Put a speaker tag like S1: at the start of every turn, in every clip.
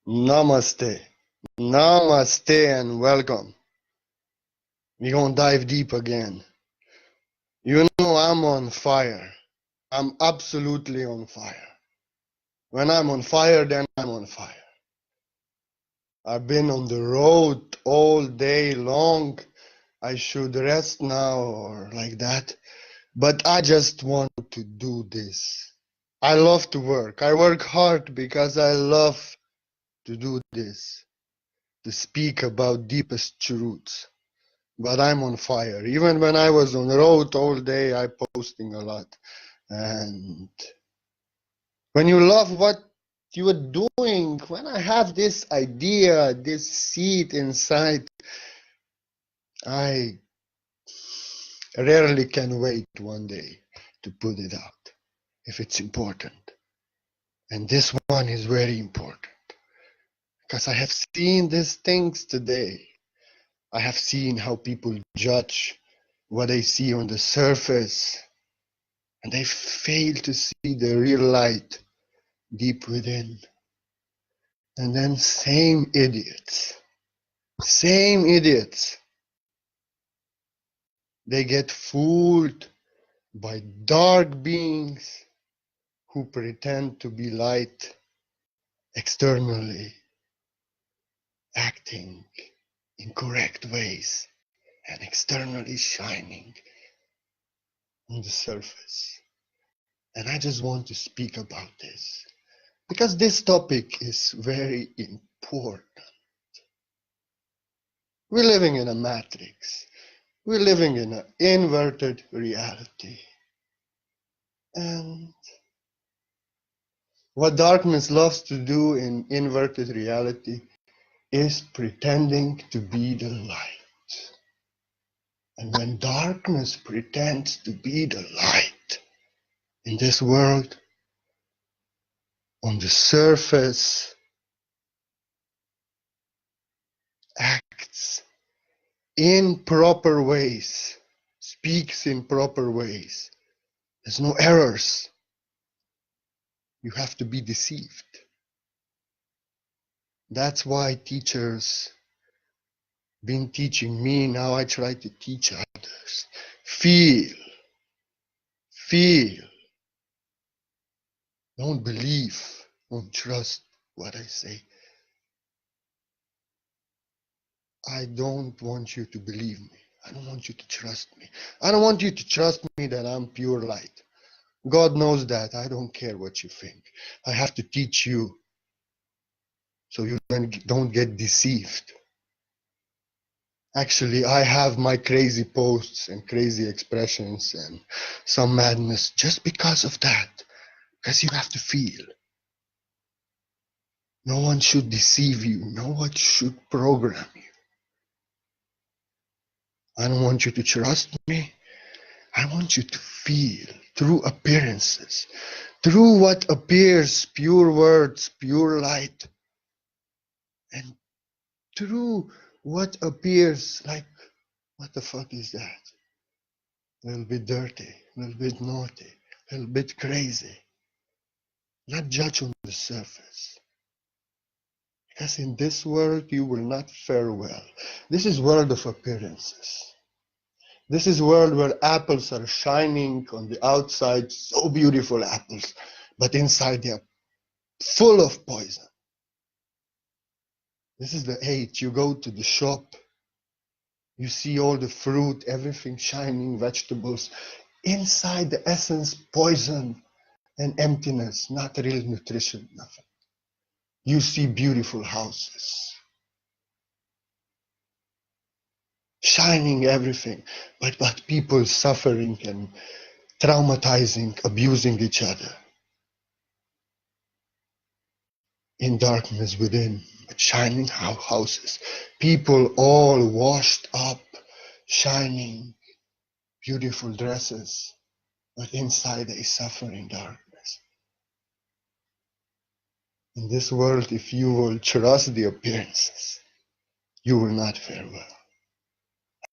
S1: Namaste. Namaste and welcome. We're gonna dive deep again. You know I'm on fire. I'm absolutely on fire. When I'm on fire, then I'm on fire. I've been on the road all day long. I should rest now or like that. But I just want to do this. I love to work. I work hard because I love to do this. To speak about deepest truths. But I'm on fire. Even when I was on the road all day, I posting a lot. And when you love what you are doing, when I have this idea, this seed inside, I rarely can wait one day to put it out if it's important. And this one is very important because I have seen these things today. I have seen how people judge what they see on the surface, and they fail to see the real light deep within. And then same idiots, they get fooled by dark beings who pretend to be light externally, acting in correct ways and externally shining on the surface. And I just want to speak about this because this topic is very important. We're living in a matrix. We're living in an inverted reality. And what darkness loves to do in inverted reality is pretending to be the light. And when darkness pretends to be the light in this world, on the surface, acts in proper ways, speaks in proper ways, there's no errors. You have to be deceived. That's why teachers been teaching me, now I try to teach others. Feel. Don't believe. Don't trust what I say. I don't want you to believe me. I don't want you to trust me. I don't want you to trust me that I'm pure light. God knows that. I don't care what you think. I have to teach you so you don't get deceived. Actually, I have my crazy posts and crazy expressions and some madness just because of that. Because you have to feel. No one should deceive you. No one should program you. I don't want you to trust me. I want you to feel through appearances, through what appears pure words, pure light, and through what appears like, what the fuck is that? A little bit dirty, a little bit naughty, a little bit crazy. Not judge on the surface. Because in this world you will not fare well. This is world of appearances. This is a world where apples are shining on the outside, so beautiful apples, but inside they are full of poison. This is the age. You go to the shop, you see all the fruit, everything shining, vegetables. Inside the essence, poison and emptiness, not real nutrition, nothing. You see beautiful houses, shining everything, but people suffering and traumatizing, abusing each other. In darkness within, but shining houses. People all washed up, shining, beautiful dresses, but inside they suffer in darkness. In this world, if you will trust the appearances, you will not fare well.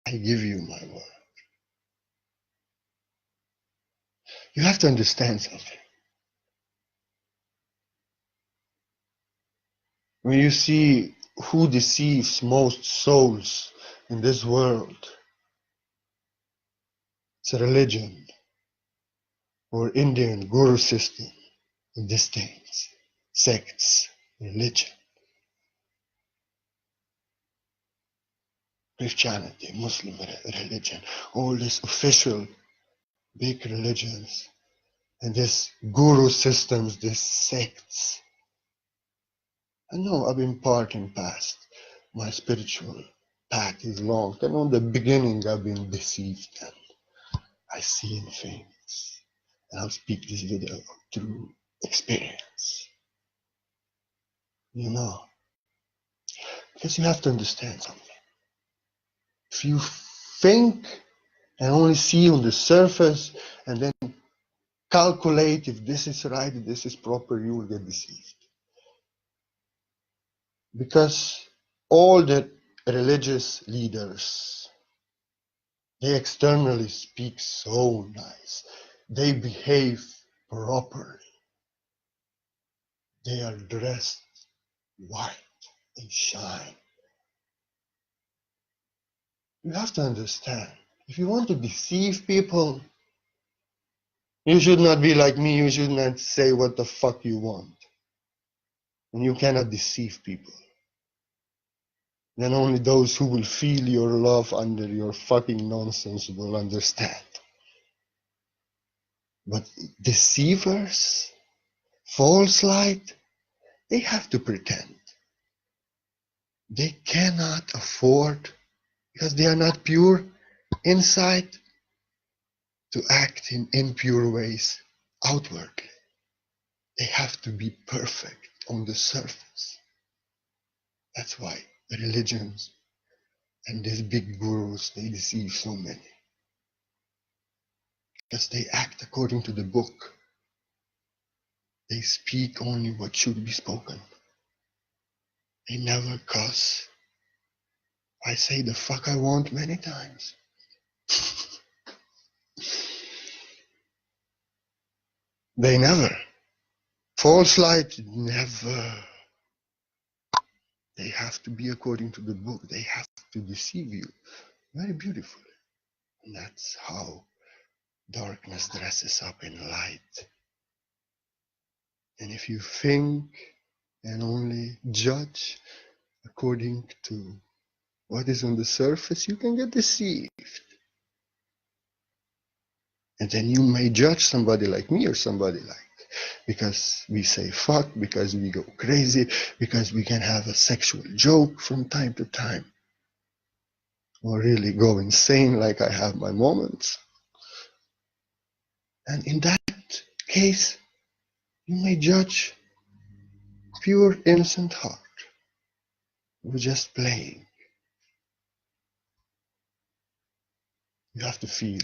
S1: I give you my word. You have to understand something. When you see who deceives most souls in this world, it's a religion or Indian guru system, and these things, sects, religion, Christianity, Muslim religion, all these official big religions and these guru systems, these sects. I know I've been part in past. My spiritual path is long. And on the beginning I've been deceived and I seen things. And I'll speak this video through experience. You know, because you have to understand something. If you think and only see on the surface and then calculate if this is right, if this is proper, you will get deceived. Because all the religious leaders, they externally speak so nice. They behave properly. They are dressed white. They shine. You have to understand, if you want to deceive people, you should not be like me. You should not say what the fuck you want. And you cannot deceive people. Then only those who will feel your love under your fucking nonsense will understand. But deceivers, false light, they have to pretend. They cannot afford, because they are not pure inside, to act in impure ways outwardly. They have to be perfect on the surface. That's why the religions and these big gurus, they deceive so many. Because they act according to the book. They speak only what should be spoken. They never cuss. I say the fuck I want many times. They never. False light, never. They have to be according to the book. They have to deceive you very beautifully. And that's how darkness dresses up in light. And if you think and only judge according to what is on the surface, you can get deceived. And then you may judge somebody like me or somebody like, because we say fuck, because we go crazy, because we can have a sexual joke from time to time, or really go insane like I have my moments. And in that case, you may judge pure innocent heart who just playing. You have to feel.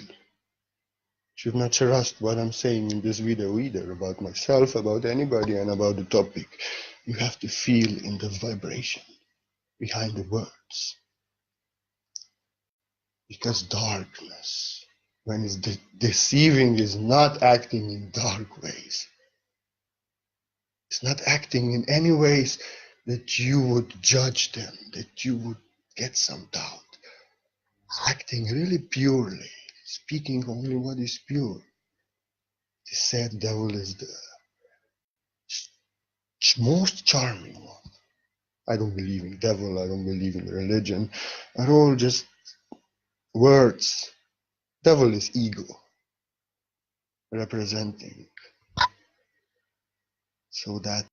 S1: Should not trust what I'm saying in this video either, about myself, about anybody, and about the topic. You have to feel in the vibration behind the words. Because darkness, when it's deceiving, is not acting in dark ways. It's not acting in any ways that you would judge them, that you would get some doubt. It's acting really purely, speaking only what is pure. The said devil is the most charming one. I don't believe in devil, I don't believe in religion. Are all just words. Devil is ego, representing. So that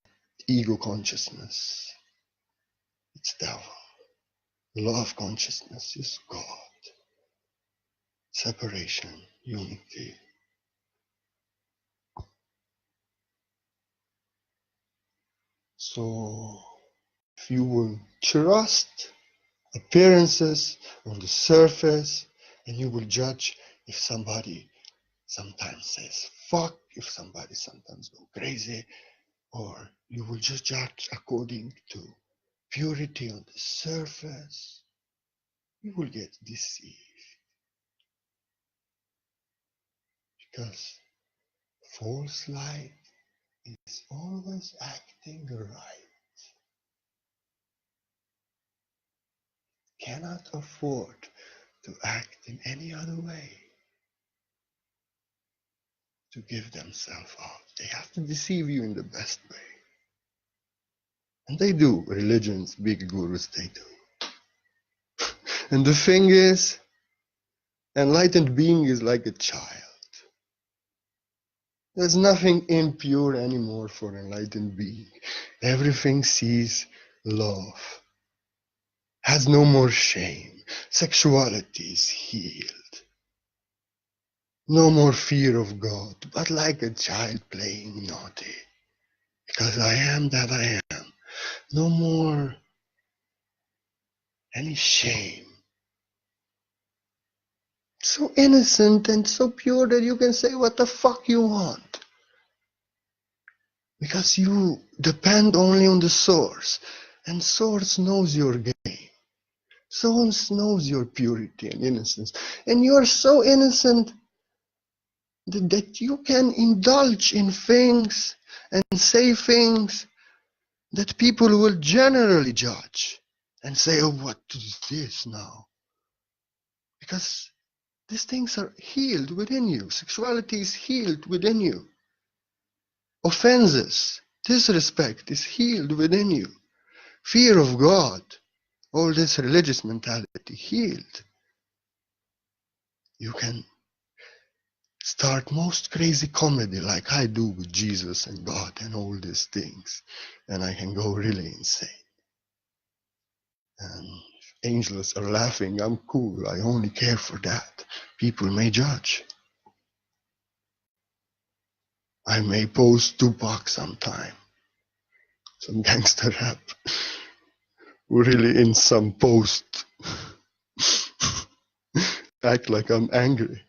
S1: ego consciousness, it's devil. Love consciousness is God. Separation, unity. So if you will trust appearances on the surface, and you will judge if somebody sometimes says fuck, if somebody sometimes go crazy, or you will just judge according to purity on the surface, you will get deceived. Because false light is always acting right. cannot afford to act in any other way, to give themselves out. They have to deceive you in the best way. And they do. Religions, big gurus, they do. And the thing is, enlightened being is like a child. There's nothing impure anymore for enlightened being. Everything sees love. Has no more shame. Sexuality is healed. No more fear of God, but like a child playing naughty. Because I am that I am. No more any shame. So innocent and so pure that you can say what the fuck you want. Because you depend only on the source. And source knows your game. Source knows your purity and innocence. And you are so innocent that you can indulge in things and say things that people will generally judge and say, oh, what is this now? Because these things are healed within you. Sexuality is healed within you. Offenses, disrespect is healed within you. Fear of God, all this religious mentality, healed. You can start most crazy comedy like I do with Jesus and God and all these things, and I can go really insane. And if angels are laughing, I'm cool. I only care for that. People may judge. I may post Tupac sometime, some gangster rap, really in some post act like I'm angry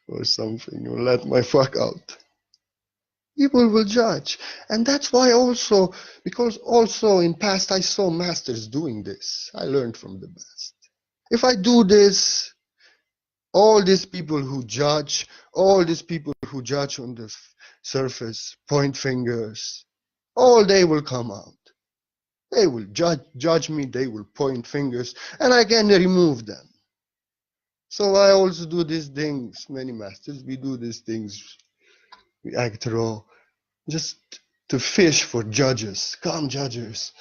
S1: or something, or let my fuck out. People will judge. And that's why also, because also in past I saw masters doing this. I learned from the best. If I do this, all these people who judge, all these people who judge on the surface, point fingers, all they will come out. They will judge me, they will point fingers, and I can remove them. So I also do these things, many masters, we do these things, we act raw, just to fish for judges, come judges,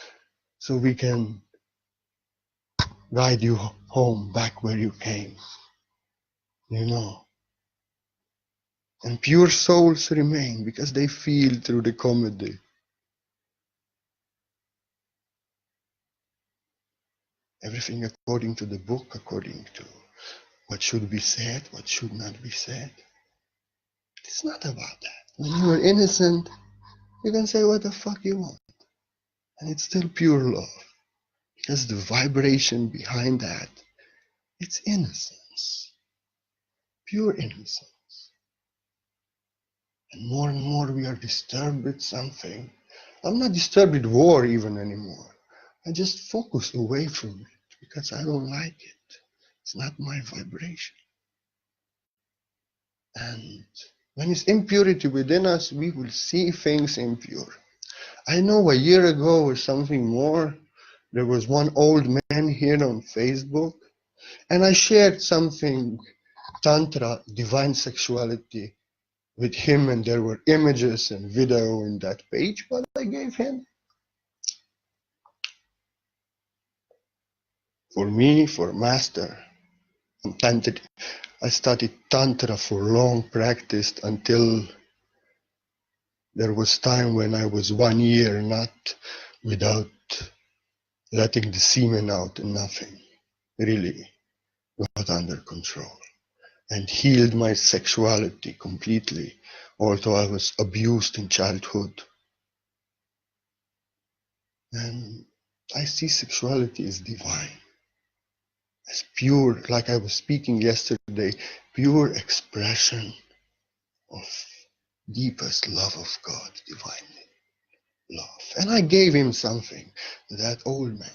S1: so we can guide you home, back where you came, you know. And pure souls remain because they feel through the comedy. Everything according to the book, according to what should be said, what should not be said. It's not about that. When you are innocent, you can say what the fuck you want. And it's still pure love. Because the vibration behind that, it's innocence. Pure innocence. And more we are disturbed with something. I'm not disturbed with war even anymore. I just focus away from it because I don't like it. It's not my vibration. And when it's impurity within us, we will see things impure. I know a year ago or something more, there was one old man here on Facebook, and I shared something, Tantra, divine sexuality, with him, and there were images and video in that page, but I gave him. For me, for master, Tantra, I studied Tantra for long, practiced until there was time when I was 1 year not without letting the semen out and nothing really got under control and healed my sexuality completely, although I was abused in childhood. And I see sexuality as divine, as pure, like I was speaking yesterday, pure expression of deepest love of God, divine love. And I gave him something, that old man.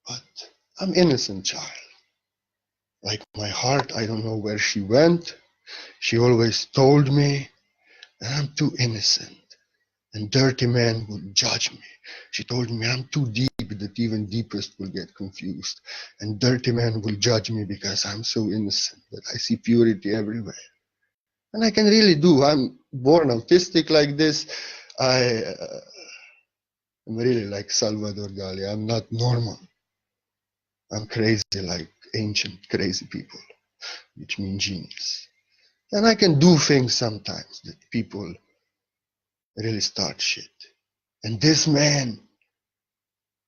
S1: But I'm innocent child. Like my heart, I don't know where she went. She always told me, and I'm too innocent. and dirty men will judge me. She told me I'm too deep that even deepest will get confused. And dirty men will judge me because I'm so innocent, that I see purity everywhere. And I can really do. I'm born autistic like this. I'm really like Salvador Dali. I'm not normal. I'm crazy like ancient crazy people, which means genius. And I can do things sometimes that people really start shit. And this man,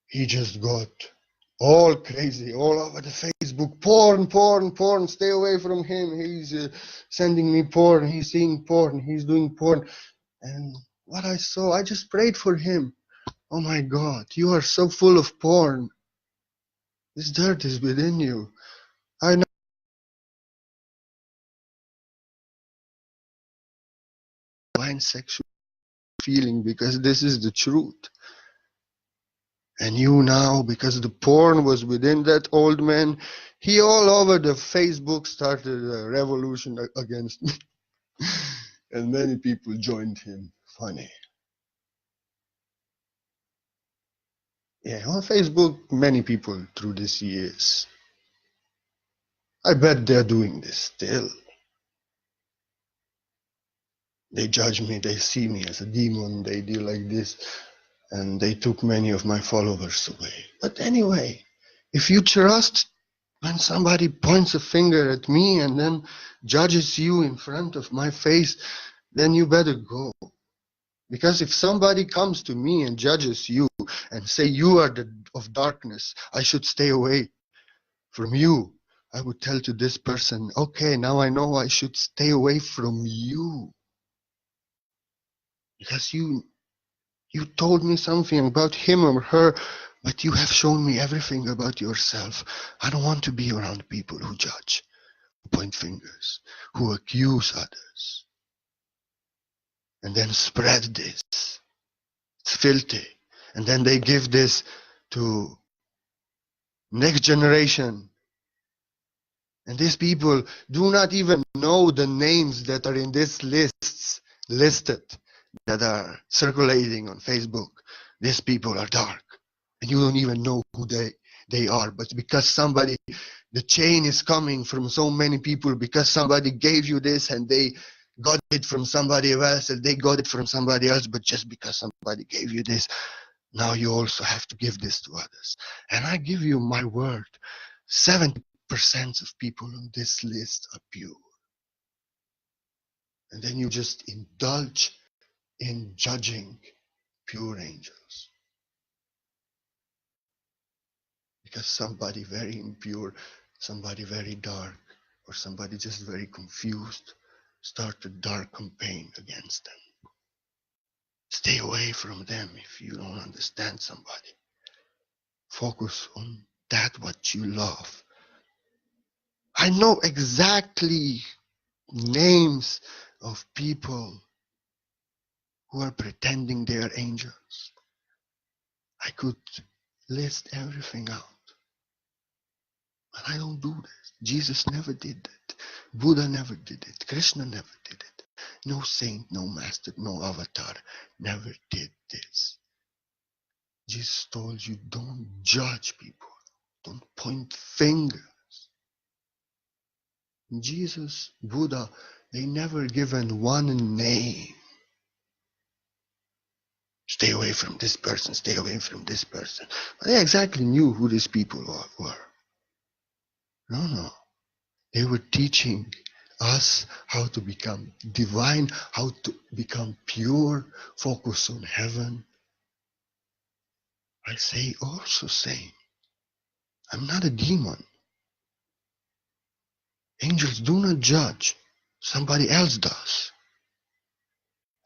S1: he just got all crazy all over the Facebook. Porn. Stay away from him. He's sending me porn. He's seeing porn. He's doing porn. And what I saw, I just prayed for him. Oh my God, you are so full of porn. This dirt is within you. I know divine sexual feeling because this is the truth. And you now, because the porn was within that old man, he all over the Facebook started a revolution against me. And many people joined him. Funny. Yeah, on Facebook, many people through these years. I bet they're doing this still. They judge me, they see me as a demon, they do like this, and they took many of my followers away. But anyway, if you trust when somebody points a finger at me and then judges you in front of my face, then you better go. Because if somebody comes to me and judges you and say you are of darkness, I should stay away from you. I would tell to this person, okay, now I know I should stay away from you. Because you told me something about him or her, but you have shown me everything about yourself. I don't want to be around people who judge, who point fingers, who accuse others, and then spread this. It's filthy. And then they give this to next generation. And these people do not even know the names that are in these lists listed that are circulating on Facebook. These people are dark. And you don't even know who they are. But because somebody, the chain is coming from so many people, because somebody gave you this and they got it from somebody else and they got it from somebody else, but just because somebody gave you this, now you also have to give this to others. And I give you my word, 70% of people on this list are pure. And then you just indulge in judging pure angels. Because somebody very impure, somebody very dark, or somebody just very confused start a dark campaign against them. Stay away from them if you don't understand somebody. Focus on that what you love. I know exactly names of people who are pretending they are angels. I could list everything out. But I don't do this. Jesus never did it. Buddha never did it. Krishna never did it. No saint, no master, no avatar never did this. Jesus told you, don't judge people. Don't point fingers. Jesus, Buddha, they never given one name. Stay away from this person, stay away from this person. But they exactly knew who these people were. No. They were teaching us how to become divine, how to become pure, focus on heaven. I say also same. I'm not a demon. Angels do not judge. Somebody else does.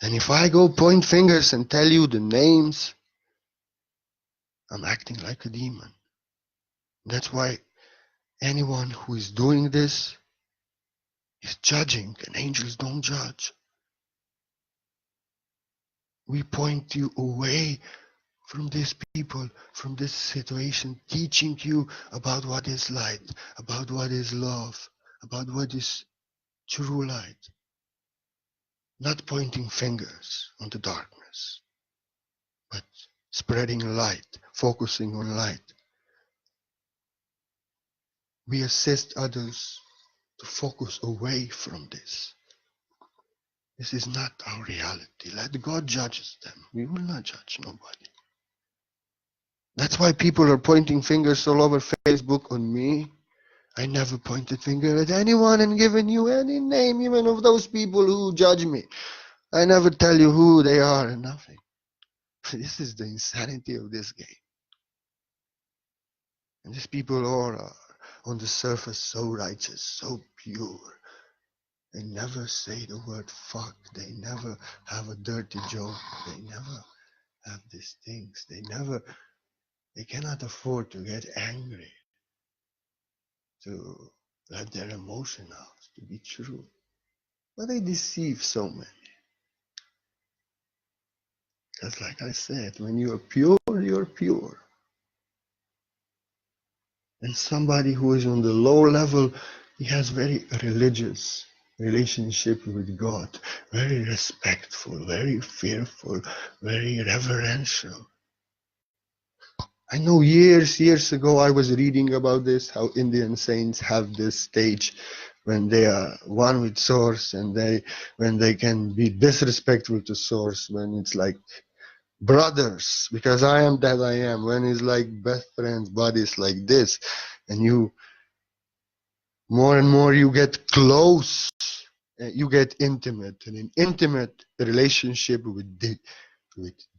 S1: And if I go point fingers and tell you the names, I'm acting like a demon. That's why anyone who is doing this is judging, and angels don't judge. We point you away from these people, from this situation, teaching you about what is light, about what is love, about what is true light. Not pointing fingers on the darkness. spreading light, focusing on light. We assist others to focus away from this. This is not our reality. Let God judge them. We will not judge nobody. That's why people are pointing fingers all over Facebook on me. I never pointed finger at anyone and given you any name, even of those people who judge me. I never tell you who they are and nothing. This is the insanity of this game. And these people all are on the surface so righteous, so pure. They never say the word fuck. They never have a dirty joke. They never have these things. They cannot afford to get angry, to let their emotion out, to be true. But they deceive so many. Because like I said, when you are pure, you're pure. And somebody who is on the low level, he has very religious relationship with God, very respectful, very fearful, very reverential. I know years ago I was reading about this, how Indian saints have this stage when they are one with source and when they can be disrespectful to source, when it's like brothers, because I am that I am, when it's like best friends, buddies like this, and you more and more you get close, you get intimate, and in intimate relationship with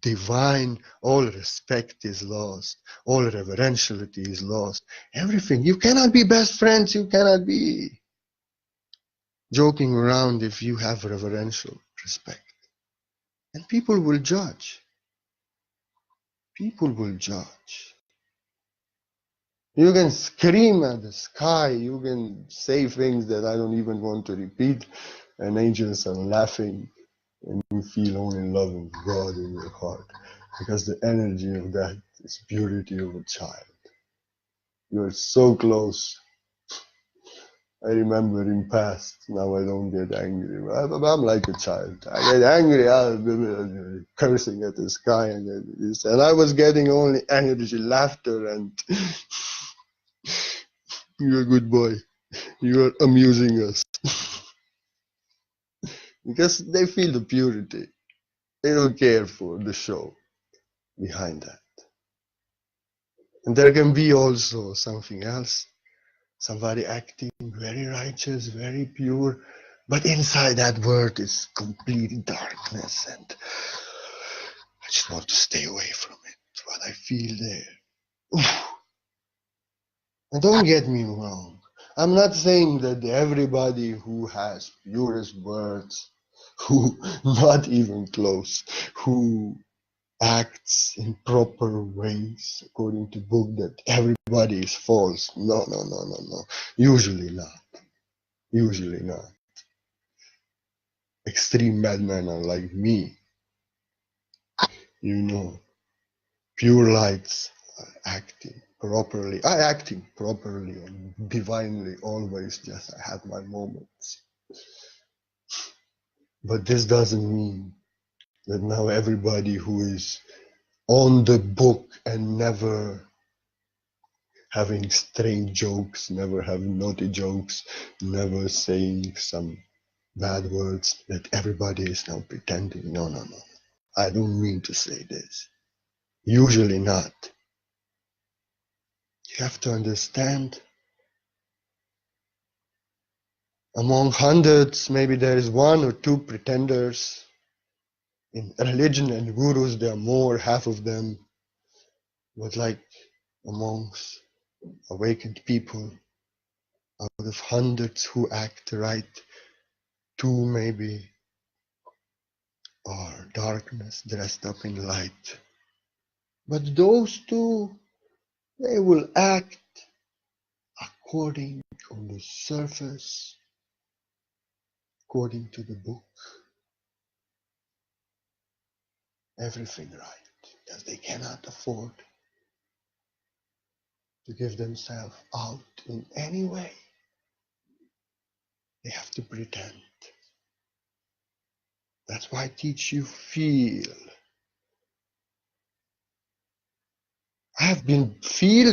S1: divine, all respect is lost, all reverentiality is lost, everything. You cannot be best friends, you cannot be joking around if you have reverential respect. And people will judge. People will judge. You can scream at the sky, you can say things that I don't even want to repeat, and angels are laughing, and you feel only love of God in your heart, because the energy of that is purity of a child. You are so close. I remember in past, now I don't get angry. I'm like a child. I get angry, I'm cursing at the sky, and I was getting only energy, laughter, and you're a good boy. You are amusing us. Because they feel the purity. They don't care for the show behind that. And there can be also something else. Somebody acting very righteous, very pure, but inside that word is complete darkness, and I just want to stay away from it. What I feel there. And don't get me wrong. I'm not saying that everybody who has purest words, who not even close, who acts in proper ways according to book, that everybody is false. No. Usually not. Usually not. Extreme madmen are like me. You know, pure lights are acting properly. Acting properly and divinely always. Just I have my moments. But this doesn't mean that now everybody who is on the book and never having strange jokes, never having naughty jokes, never saying some bad words, that everybody is now pretending. No. I don't mean to say this. Usually not. You have to understand, among hundreds, maybe there is one or two pretenders. In religion and gurus, there are more, half of them. But like amongst awakened people, out of hundreds who act right, two maybe are darkness dressed up in light. But those two, they will act according on the surface, according to the book, everything right, because they cannot afford to give themselves out in any way. They have to pretend. That's why I teach you feel.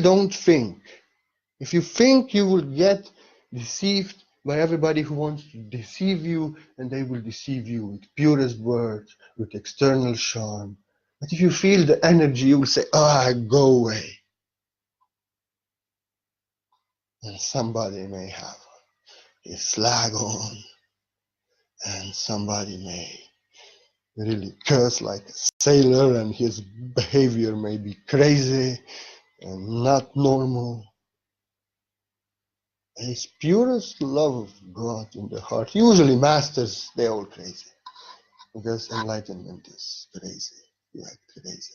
S1: don't think. If you think, you will get deceived by everybody who wants to deceive you, and they will deceive you with purest words, with external charm. But if you feel the energy, you will say, go away. And somebody may have his flag on, and somebody may really curse like a sailor, and his behavior may be crazy and not normal. His purest love of God in the heart. Usually masters, they're all crazy. Because enlightenment is crazy. You act crazy.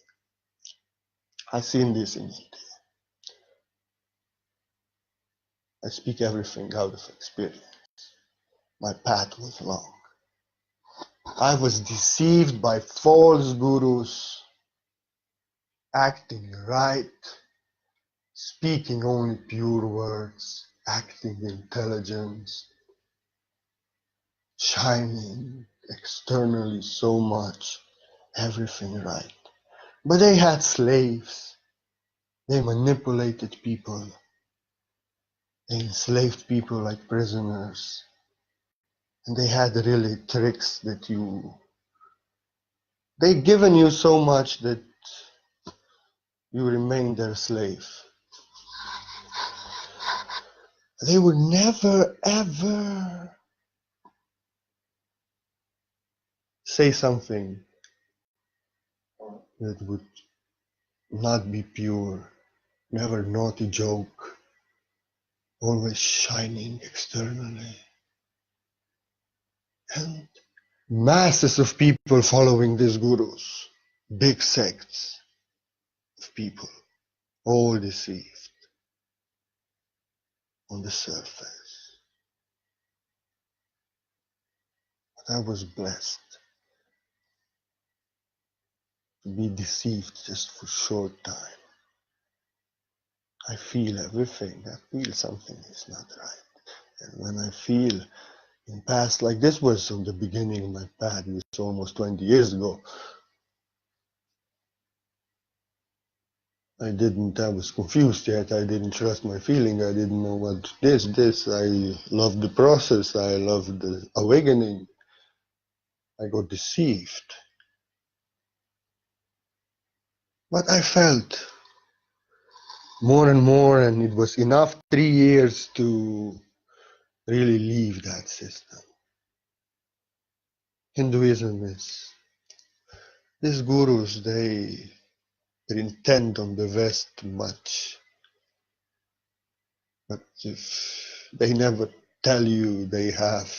S1: I've seen this in India. I speak everything out of experience. My path was long. I was deceived by false gurus, acting right, speaking only pure words, acting intelligence, shining externally so much, everything right. But they had slaves. They manipulated people. They enslaved people like prisoners. And they had really tricks that they've given you so much that you remain their slave. They would never ever say something that would not be pure. Never naughty joke. Always shining externally. And masses of people following these gurus. Big sects of people. All deceived on the surface. But I was blessed to be deceived just for a short time. I feel everything. I feel something is not right. And when I feel in past, like this was from the beginning of my path, it was almost 20 years ago. I was confused yet. I didn't trust my feeling. I didn't know what this. I loved the process. I loved the awakening. I got deceived. But I felt more and more, and it was enough 3 years to really leave that system. Hinduism is, these gurus, they're intent on the West much. But if they never tell you they have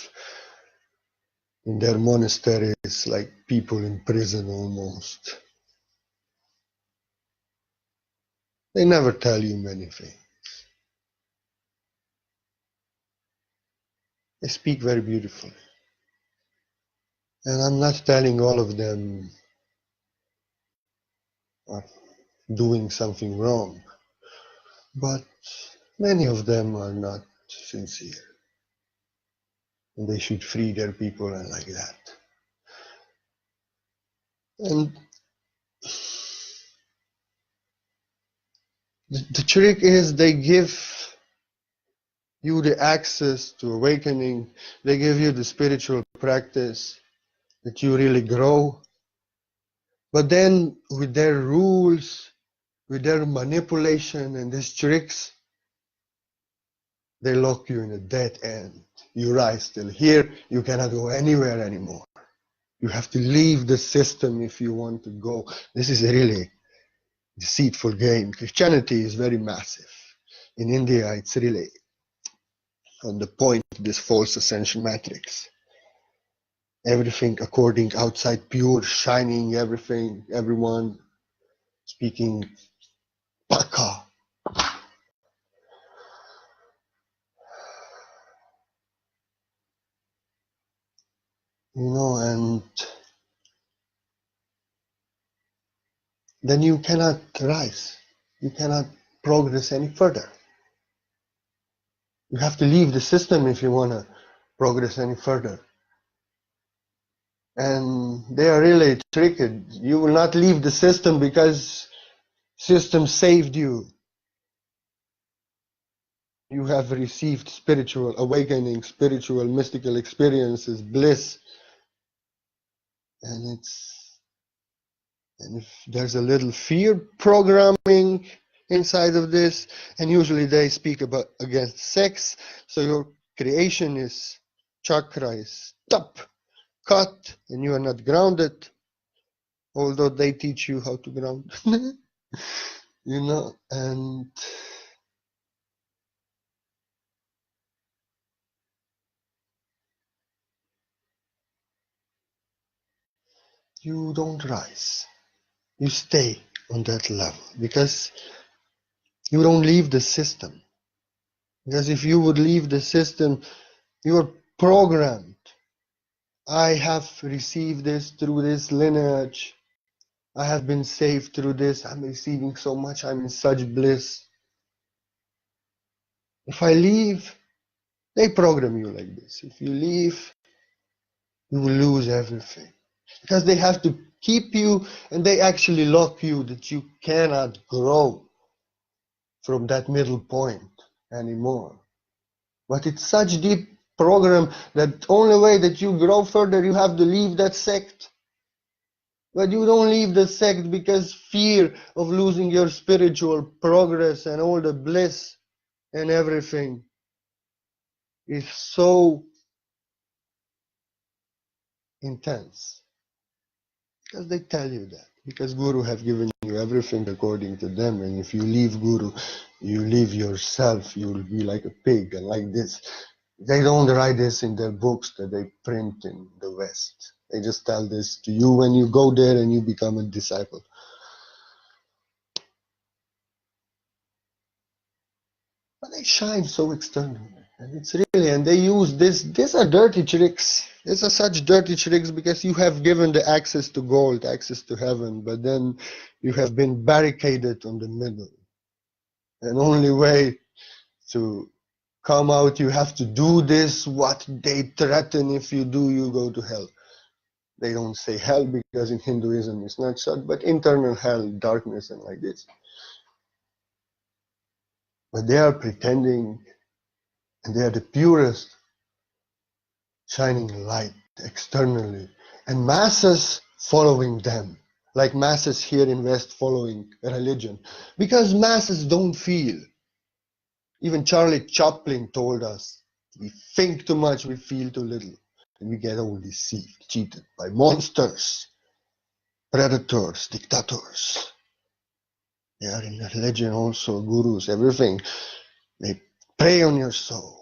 S1: in their monasteries like people in prison almost. They never tell you many things. They speak very beautifully. And I'm not telling all of them are doing something wrong, but many of them are not sincere. And they should free their people and like that. And the trick is they give you the access to awakening. They give you the spiritual practice that you really grow. But then with their rules, with their manipulation and these tricks, they lock you in a dead end. Your eyes still here, you cannot go anywhere anymore. You have to leave the system if you want to go. This is a really deceitful game. Christianity is very massive. In India, it's really on the point of this false ascension matrix. Everything according outside pure, shining, everything, everyone speaking Paka. And then you cannot rise. You cannot progress any further. You have to leave the system if you want to progress any further. And they are really tricky. You will not leave the system because System saved you. You have received spiritual awakening, spiritual mystical experiences, bliss. And if there's a little fear programming inside of this, and usually they speak about against sex, so your creation is chakra is cut, and you are not grounded, although they teach you how to ground. And you don't rise. You stay on that level because you don't leave the system. Because if you would leave the system, you are programmed. I have received this through this lineage. I have been saved through this. I'm receiving so much. I'm in such bliss. If I leave, they program you like this. If you leave, you will lose everything. Because they have to keep you and they actually lock you that you cannot grow from that middle point anymore. But it's such deep program that only way that you grow further, you have to leave that sect. But you don't leave the sect because fear of losing your spiritual progress and all the bliss and everything is so intense. Because they tell you that. Because Guru have given you everything according to them. And if you leave Guru, you leave yourself. You will be like a pig and like this. They don't write this in their books that they print in the West. They just tell this to you when you go there and you become a disciple. But they shine so externally. And it's really, and they use this, these are dirty tricks. These are such dirty tricks because you have given the access to gold, access to heaven, but then you have been barricaded on the middle. And only way to come out, you have to do this, what they threaten. If you do, you go to hell. They don't say hell because in Hinduism it's not such, but internal hell, darkness and like this. But they are pretending, and they are the purest shining light externally, and masses following them, like masses here in West following religion, because masses don't feel. Even Charlie Chaplin told us, we think too much, we feel too little, and we get all deceived, cheated by monsters, predators, dictators. They are in religion also, gurus, everything. They prey on your soul.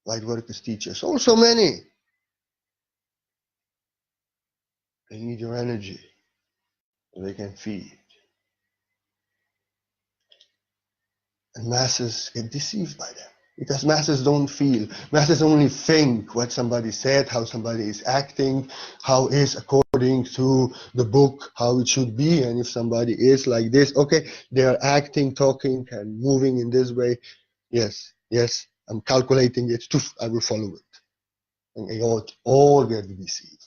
S1: Light workers, teachers, also many. They need your energy so they can feed. And masses get deceived by them because masses don't feel. Masses only think what somebody said, how somebody is acting, how is according to the book, how it should be. And if somebody is like this, okay, they are acting, talking, and moving in this way. Yes, I'm calculating it. I will follow it. And they all get deceived.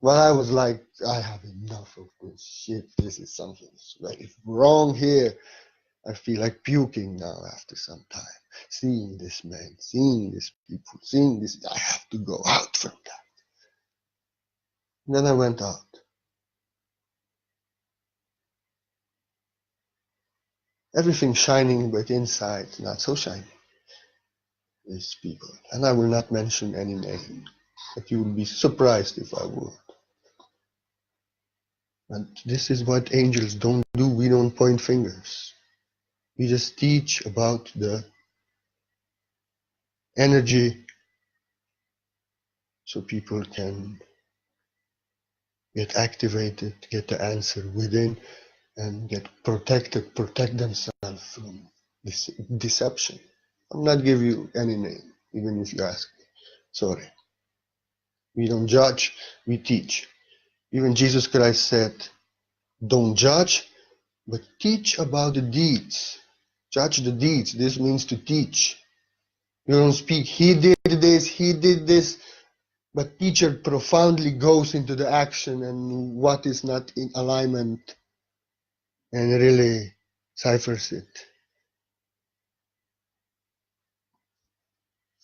S1: Well, I was like, I have enough of this shit. This is something very wrong here. I feel like puking now after some time. Seeing this man, seeing these people, seeing this, I have to go out from that. And then I went out. Everything shining, but inside not so shiny. These people. And I will not mention any name, but you would be surprised if I would. And this is what angels don't do. We don't point fingers. We just teach about the energy so people can get activated, get the answer within, and get protected, protect themselves from this deception. I'll not give you any name, even if you ask me. Sorry. We don't judge, we teach. Even Jesus Christ said, don't judge, but teach about the deeds. Judge the deeds. This means to teach. You don't speak, he did this, but teacher profoundly goes into the action and what is not in alignment and really ciphers it,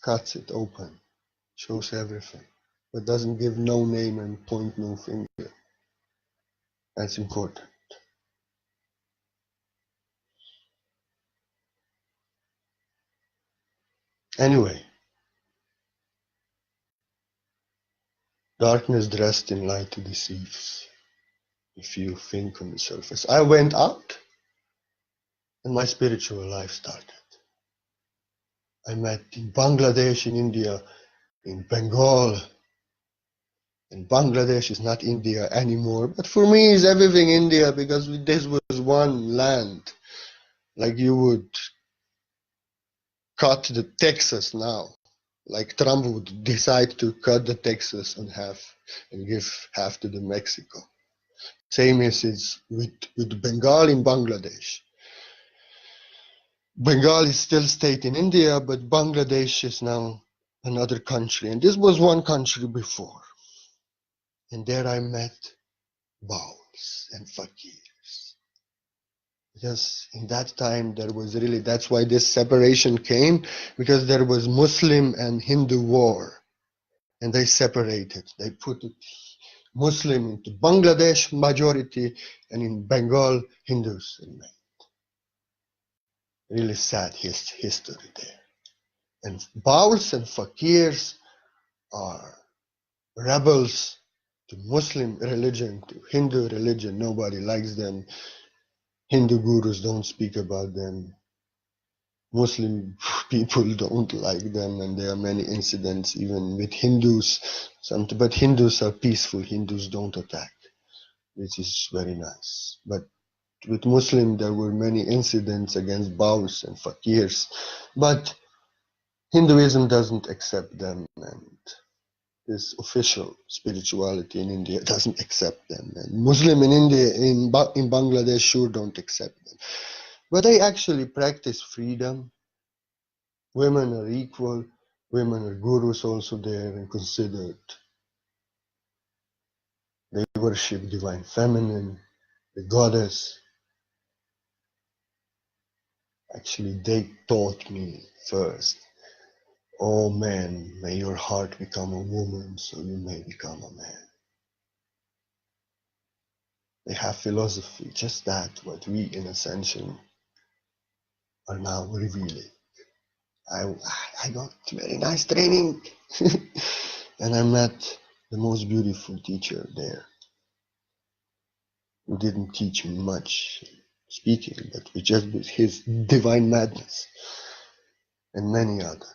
S1: cuts it open, shows everything, but doesn't give no name and point no finger. That's important. Anyway, darkness dressed in light deceives, if you think on the surface. I went out and my spiritual life started. I met in Bangladesh, in India, in Bengal. And Bangladesh is not India anymore, but for me it's everything India because this was one land. Like you would cut the Texas now. Like Trump would decide to cut the Texas in half and give half to the Mexico. Same as it's with Bengal in Bangladesh. Bengal is still state in India, but Bangladesh is now another country. And this was one country before. And there I met Bauls and Fakirs. Because in that time there was really, that's why this separation came, because there was Muslim and Hindu war. And they separated. They put it Muslim into Bangladesh majority and in Bengal Hindus remained. Really sad history there. And Bauls and Fakirs are rebels to Muslim religion, to Hindu religion. Nobody likes them. Hindu gurus don't speak about them. Muslim people don't like them, and there are many incidents even with Hindus. But Hindus are peaceful. Hindus don't attack, which is very nice. But with Muslim, there were many incidents against Baus and Fakirs. But Hinduism doesn't accept them, and this official spirituality in India doesn't accept them. And Muslim in India, in Bangladesh, sure don't accept them. But they actually practice freedom. Women are equal. Women are gurus also there and considered. They worship divine feminine, the goddess. Actually, they taught me first, oh man, may your heart become a woman so you may become a man. They have philosophy, just that, what we in Ascension are now revealing. I got very nice training and I met the most beautiful teacher there who didn't teach me much speaking, but with just his divine madness and many other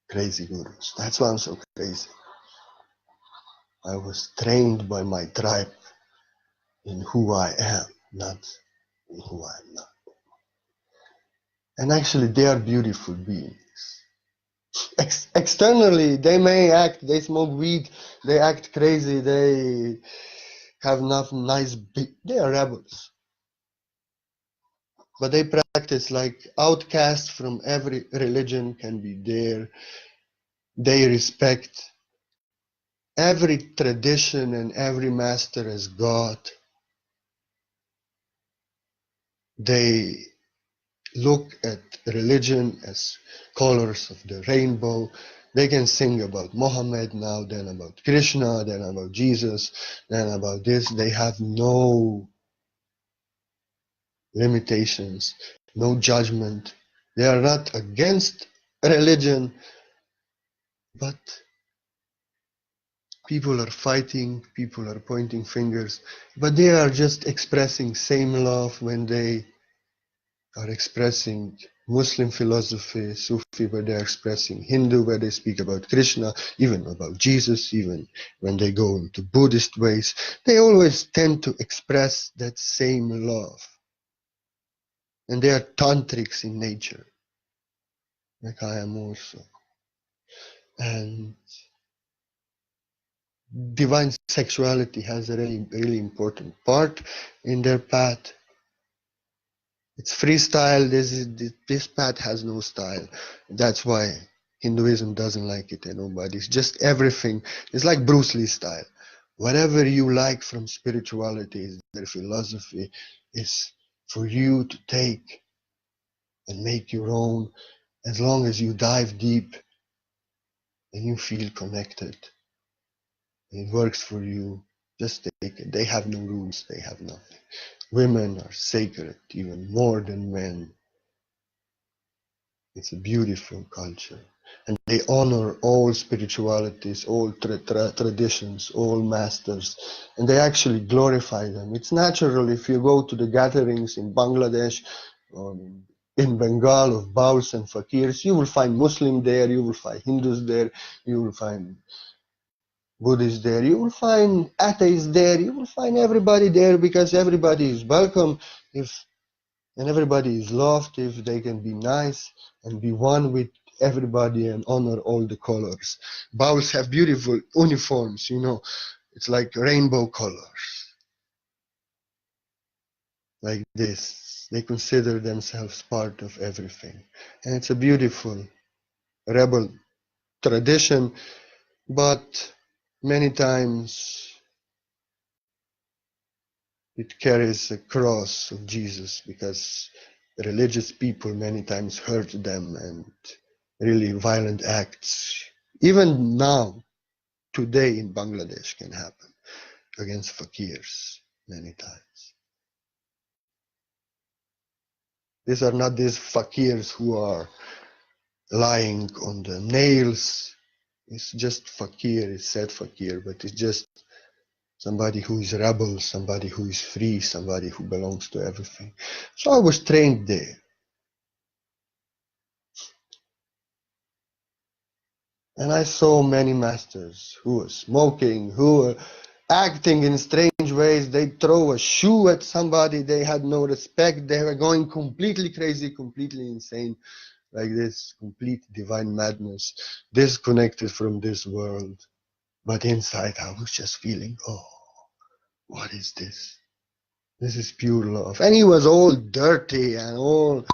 S1: crazy gurus. That's why I'm so crazy. I was trained by my tribe in who I am, not in who I am not. And actually they are beautiful beings. Externally, they may act, they smoke weed, they act crazy, they have nothing nice, they are rebels. But they practice like outcasts from every religion can be there. They respect every tradition and every master as God. They look at religion as colors of the rainbow. They can sing about Muhammad now, then about Krishna, then about Jesus, then about this. They have no limitations, no judgment. They are not against religion, but people are fighting, people are pointing fingers, but they are just expressing same love when they are expressing Muslim philosophy, Sufi, where they're expressing Hindu, where they speak about Krishna, even about Jesus, even when they go into Buddhist ways, they always tend to express that same love. And they are tantrics in nature, like I am also. And divine sexuality has a really, really important part in their path. It's freestyle. This path has no style. That's why Hinduism doesn't like it, and nobody. It's just everything. It's like Bruce Lee style. Whatever you like from spirituality, is their philosophy, is for you to take and make your own. As long as you dive deep and you feel connected, and it works for you, just take it. They have no rules, they have nothing. Women are sacred, even more than men. It's a beautiful culture. And they honor all spiritualities, all traditions, all masters, and they actually glorify them. It's natural if you go to the gatherings in Bangladesh or in Bengal of Bauls and Fakirs, you will find Muslim there, you will find Hindus there, you will find Buddhists there, you will find atheists there, you will find everybody there, because everybody is welcome if and everybody is loved if they can be nice and be one with everybody and honor all the colors. Bauls have beautiful uniforms, you know, it's like rainbow colors, like this. They consider themselves part of everything. And it's a beautiful rebel tradition, but many times it carries a cross of Jesus, because religious people many times hurt them, and really violent acts, even now, today in Bangladesh, can happen against fakirs many times. These are not these fakirs who are lying on the nails. It's just fakir, it's said fakir, but it's just somebody who is rebel, somebody who is free, somebody who belongs to everything. So I was trained there. And I saw many masters who were smoking, who were acting in strange ways. They throw a shoe at somebody, they had no respect, they were going completely crazy, completely insane, like this, complete divine madness, disconnected from this world. But inside I was just feeling, oh, what is this? This is pure love. And he was all dirty and all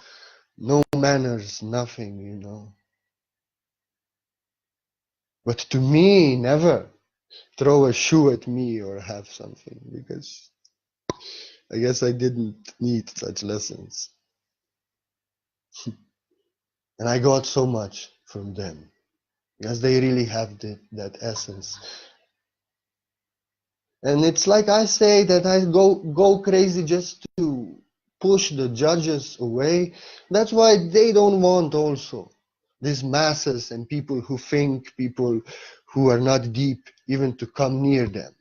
S1: no manners, nothing, you know. But to me, never throw a shoe at me or have something, because I guess I didn't need such lessons. And I got so much from them, because they really have that essence. And it's like I say that I go crazy just to push the judges away. That's why they don't want also these masses and people who think, people who are not deep, even to come near them.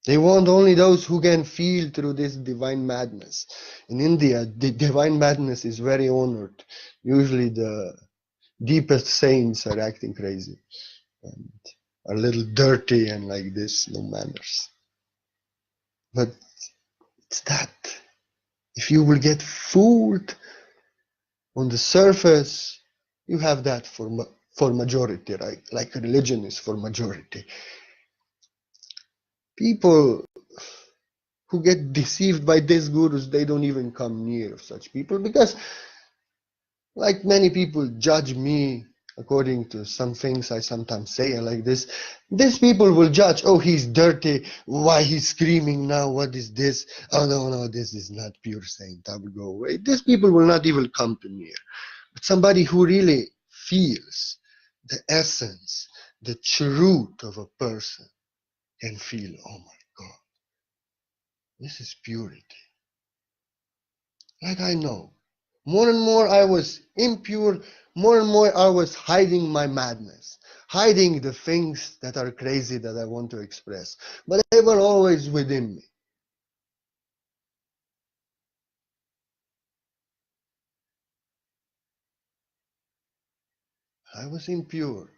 S1: They want only those who can feel through this divine madness. In India, the divine madness is very honored. Usually the deepest saints are acting crazy and are a little dirty and like this, no manners. But it's that. If you will get fooled on the surface, you have that for majority, right? Like religion is for majority. People who get deceived by these gurus, they don't even come near such people, because like many people judge me according to some things I sometimes say like this. These people will judge, oh, he's dirty, why he's screaming now, what is this? Oh, no, this is not pure saint, I will go away. These people will not even come to me. But somebody who really feels the essence, the truth of a person can feel, oh my God, this is purity. Like I know. More and more I was impure, more and more I was hiding my madness, hiding the things that are crazy that I want to express. But they were always within me. I was impure.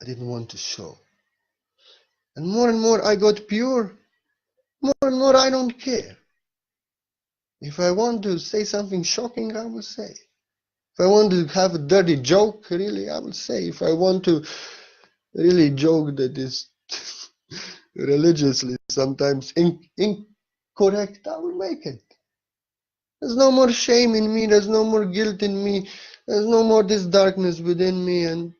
S1: I didn't want to show. And more I got pure, more and more I don't care. If I want to say something shocking, I will say. If I want to have a dirty joke, really, I will say. If I want to really joke that is religiously sometimes incorrect, I will make it. There's no more shame in me, there's no more guilt in me. There's no more this darkness within me, and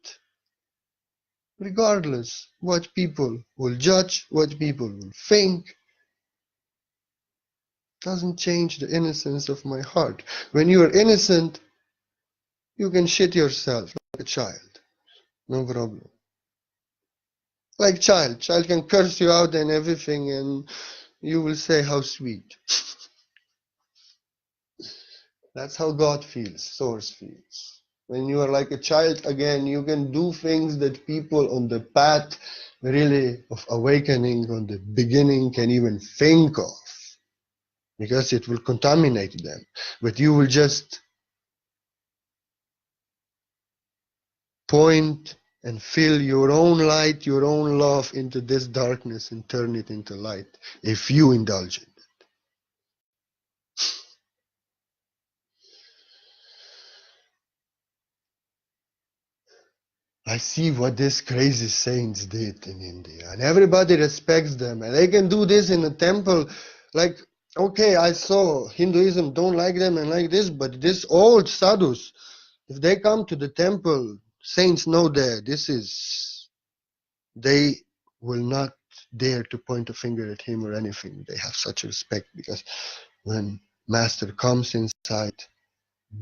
S1: regardless what people will judge, what people will think, doesn't change the innocence of my heart. When you are innocent, you can shit yourself like a child. No problem. Like child can curse you out and everything, and you will say how sweet. That's how God feels, Source feels. When you are like a child again, you can do things that people on the path really of awakening on the beginning can even think of, because it will contaminate them. But you will just point and fill your own light, your own love into this darkness and turn it into light if you indulge it. I see what these crazy saints did in India, and everybody respects them, and they can do this in a temple. Like, okay, I saw Hinduism don't like them and like this, but this old sadhus, if they come to the temple, saints know that this is, they will not dare to point a finger at him or anything. They have such respect, because when master comes inside,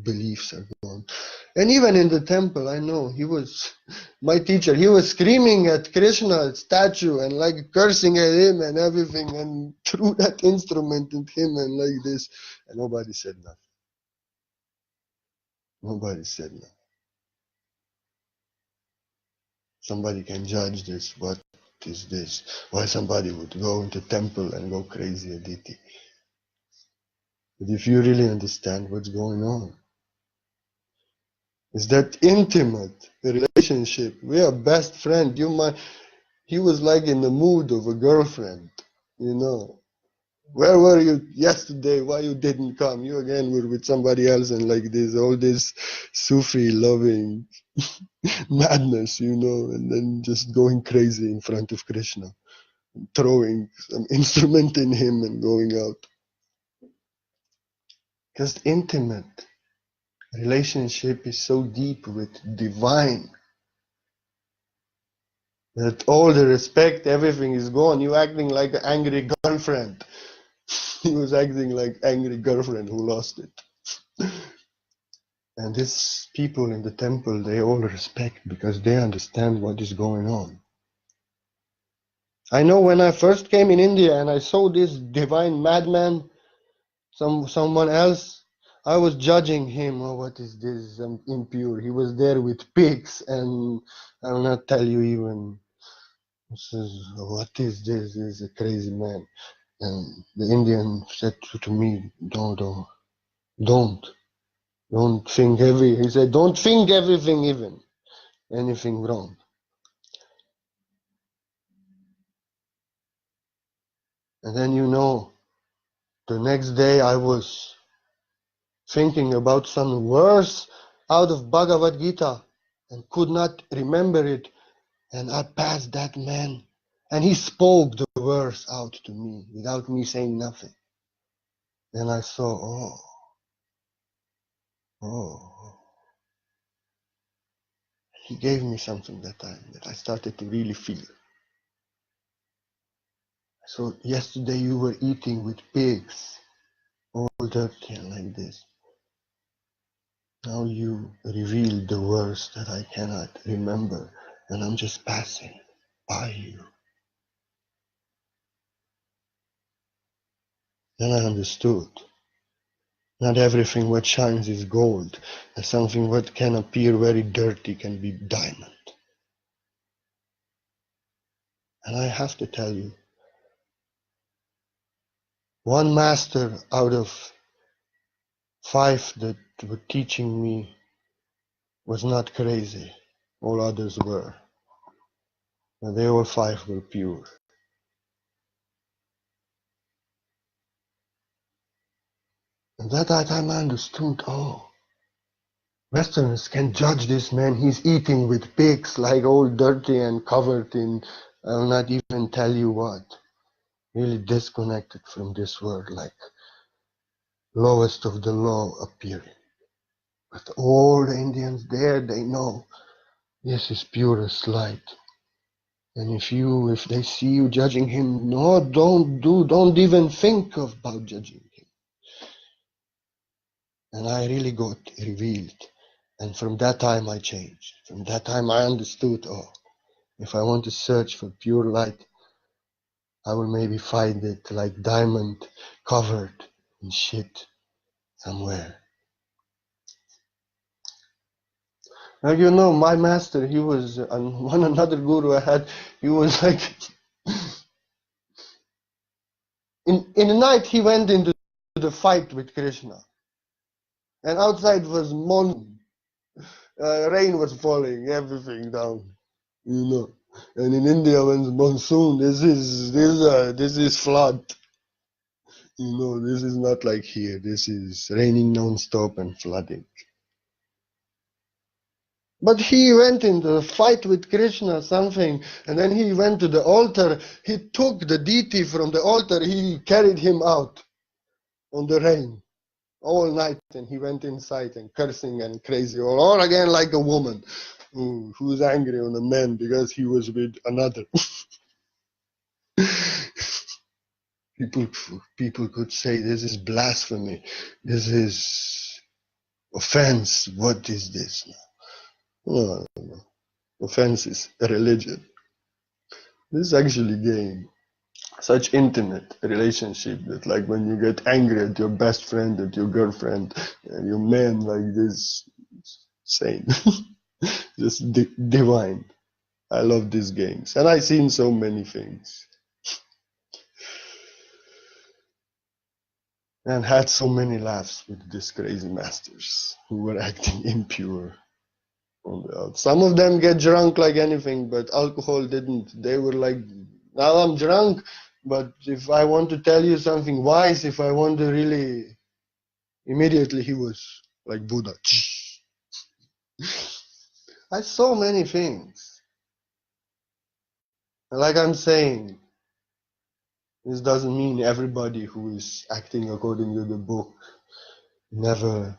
S1: beliefs are gone. And even in the temple, I know he was my teacher. He was screaming at Krishna statue and like cursing at him and everything, and threw that instrument at him and like this, and nobody said nothing. Nobody said nothing. Somebody can judge this. What is this? Why somebody would go into temple and go crazy at Diti? But if you really understand what's going on, it's that intimate relationship. We are best friend. He was like in the mood of a girlfriend, you know. Where were you yesterday? Why you didn't come? You again were with somebody else, and like this, all this Sufi loving madness, you know, and then just going crazy in front of Krishna, throwing some instrument in him and going out. Just intimate relationship is so deep with divine that all the respect, everything is gone. You acting like an angry girlfriend. He was acting like angry girlfriend who lost it. And these people in the temple, they all respect because they understand what is going on. I know when I first came in India and I saw this divine madman, someone else, I was judging him. Oh, what is this? I'm impure. He was there with pigs, and I'll not tell you even. This is, what is this? This is a crazy man. And the Indian said to me, don't think heavy. He said, don't think everything even, anything wrong. And then, you know, the next day I was thinking about some verse out of Bhagavad Gita and could not remember it. And I passed that man and he spoke the verse out to me without me saying nothing. Then I saw, oh, he gave me something that time that I started to really feel. So yesterday you were eating with pigs, all dirty and like this. Now you reveal the words that I cannot remember, and I'm just passing by you. Then I understood. Not everything what shines is gold, and something what can appear very dirty can be diamond. And I have to tell you, one master out of 5 that were teaching me was not crazy. All others were. And they all 5 were pure. And that time I understood, oh, Westerners can judge this man. He's eating with pigs, like all dirty and covered in, I'll not even tell you what. Really disconnected from this world, like lowest of the low appearing. But all the Indians there, they know this is purest light. And if they see you judging him, no, don't even think about judging him. And I really got revealed. And from that time I changed. From that time I understood, oh, if I want to search for pure light, I will maybe find it like diamond covered in shit somewhere. Like, my master, he was, and one another guru I had, he was like, in the night he went into the fight with Krishna. And outside was monsoon. Rain was falling, everything down, And in India, when it's monsoon, this is flood. This is not like here. This is raining non-stop and flooding. But he went into the fight with Krishna, something, and then he went to the altar. He took the deity from the altar. He carried him out on the rain all night, and he went inside and cursing and crazy, all again like a woman who's angry on a man because he was with another. People could say this is blasphemy, this is offense. What is this now? No. Offense is a religion. This is actually game. Such intimate relationship that, like, when you get angry at your best friend, at your girlfriend, and your man, like this, sane. Just divine. I love these games, and I've seen so many things, and had so many laughs with these crazy masters who were acting impure. Some of them get drunk like anything, but alcohol didn't. They were like, now I'm drunk, but if I want to tell you something wise, if I want to really, immediately he was like Buddha. I saw many things. Like I'm saying, this doesn't mean everybody who is acting according to the book never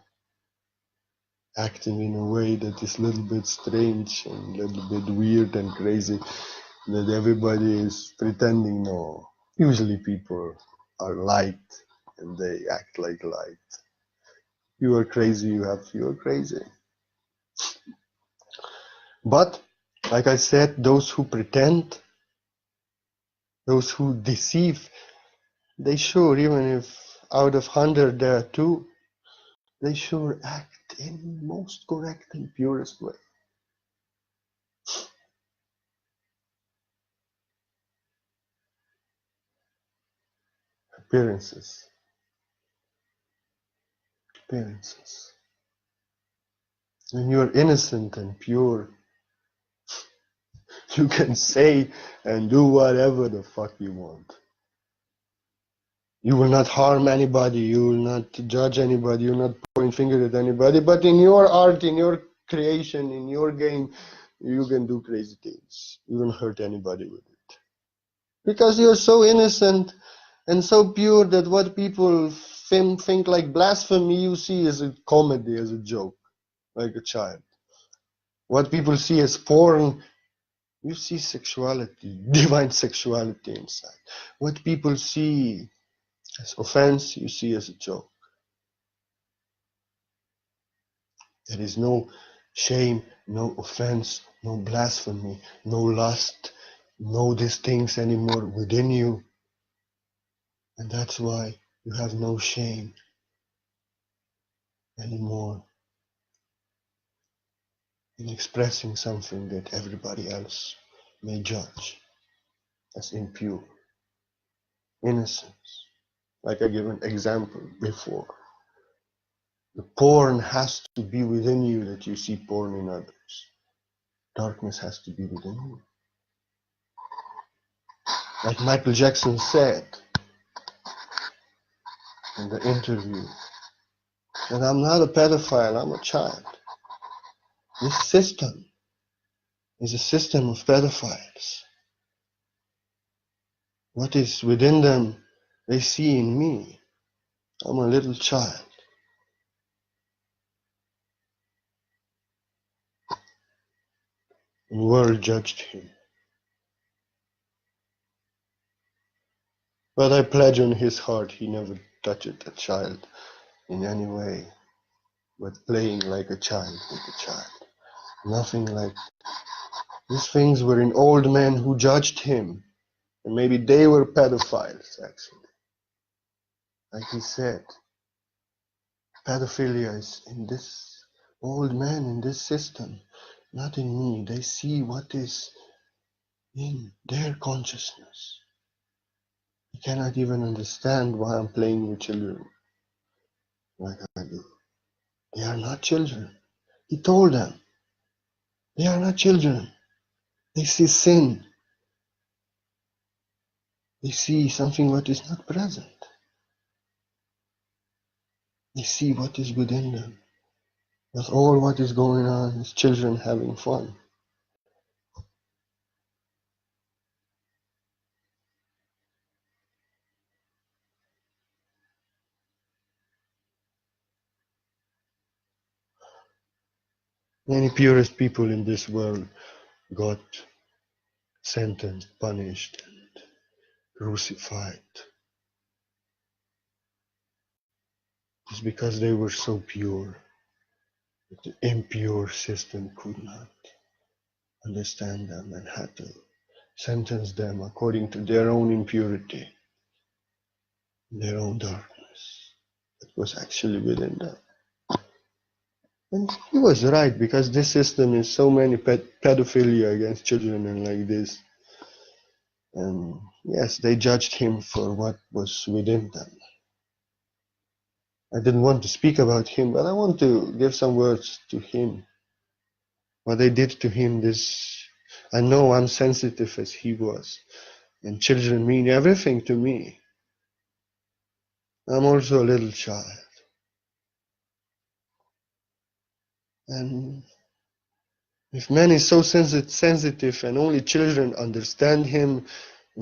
S1: acting in a way that is a little bit strange and a little bit weird and crazy, that everybody is pretending. No, usually people are light and they act like light. You are crazy, you're crazy. But like I said, those who pretend, those who deceive, they sure, even if out of 100 there are 2, they sure act in most correct and purest way. Appearances. When you're innocent and pure, you can say and do whatever the fuck you want. You will not harm anybody, you will not judge anybody, you will not point finger at anybody, but in your art, in your creation, in your game, you can do crazy things. You don't hurt anybody with it. Because you're so innocent and so pure that what people think like blasphemy, you see as a comedy, as a joke, like a child. What people see as porn, you see sexuality, divine sexuality inside. What people see as offense, you see as a joke. There is no shame, no offense, no blasphemy, no lust, no these things anymore within you. And that's why you have no shame anymore in expressing something that everybody else may judge as impure. Innocence. Like I gave an example before. The porn has to be within you that you see porn in others. Darkness has to be within you. Like Michael Jackson said in the interview, that I'm not a pedophile, I'm a child. This system is a system of pedophiles. What is within them, they see in me. I'm a little child. and the world judged him. But I pledge on his heart he never touched a child in any way, but playing like a child with a child. Nothing like these things were in old men who judged him, and maybe they were pedophiles actually. Like he said, pedophilia is in this old man, in this system, not in me. They see what is in their consciousness. I cannot even understand why I'm playing with children like I do. They are not children. He told them, they are not children. They see sin. They see something what is not present. They see what is within them. But all what is going on is children having fun. Many purest people in this world got sentenced, punished, and crucified. It's because they were so pure that the impure system could not understand them and had to sentence them according to their own impurity, their own darkness that was actually within them. And he was right, because this system is so many pedophilia against children and like this. And yes, they judged him for what was within them. I didn't want to speak about him, but I want to give some words to him. What they did to him, this, I know I'm sensitive as he was, and children mean everything to me. I'm also a little child. And if man is so sensitive and only children understand him,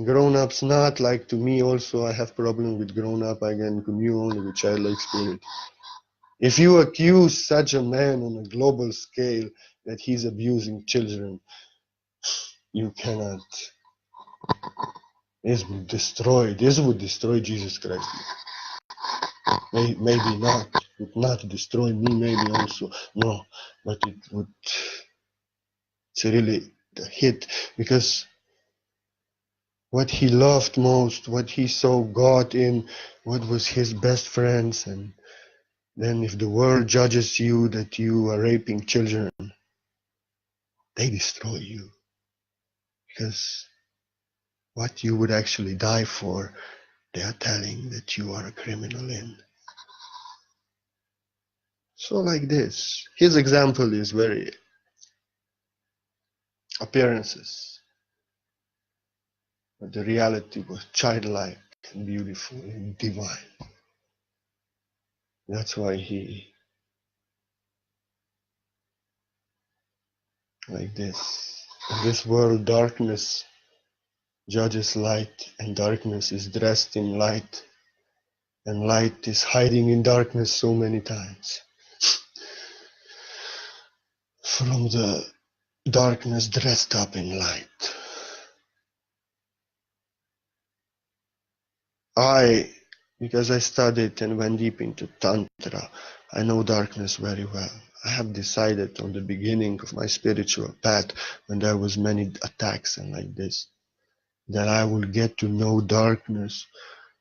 S1: grown-ups not, like to me also, I have problem with grown-up, I can commune only with childlike spirit. If you accuse such a man on a global scale that he's abusing children, you cannot. This would destroy Jesus Christ. Maybe not. It would not destroy me, maybe also. No, but it would. It's really a hit, because what he loved most, what he saw God in, what was his best friends, and then if the world judges you that you are raping children, they destroy you. Because what you would actually die for, they are telling that you are a criminal in. So like this, his example is very appearances, but the reality was childlike and beautiful and divine. That's why he, like this, in this world darkness judges light, and darkness is dressed in light, and light is hiding in darkness so many times. From the darkness dressed up in light. Because I studied and went deep into Tantra, I know darkness very well. I have decided on the beginning of my spiritual path, when there was many attacks and like this, that I will get to know darkness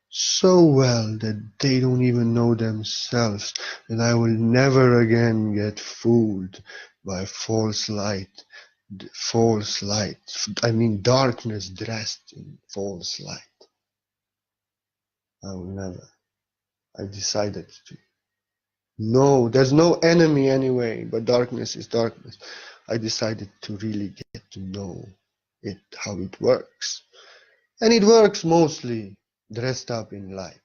S1: so well that they don't even know themselves, that I will never again get fooled by false light. I mean darkness dressed in false light. I will never. I decided to. No, there's no enemy anyway, but darkness is darkness. I decided to really get to know it, how it works. And it works mostly dressed up in light.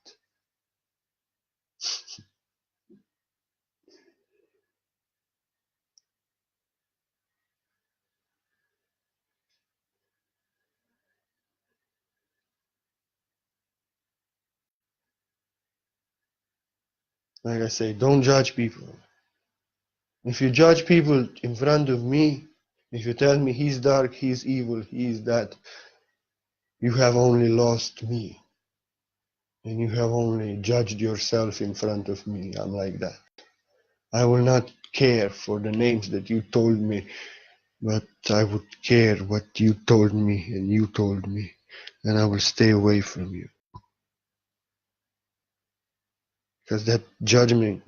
S1: Like I say, don't judge people. If you judge people in front of me, If you tell me he's dark, he's evil, he's that, you have only lost me. And you have only judged yourself in front of me. I'm like that. I will not care for the names that you told me, but I would care what you told me and you told me. And I will stay away from you. Because that judgment,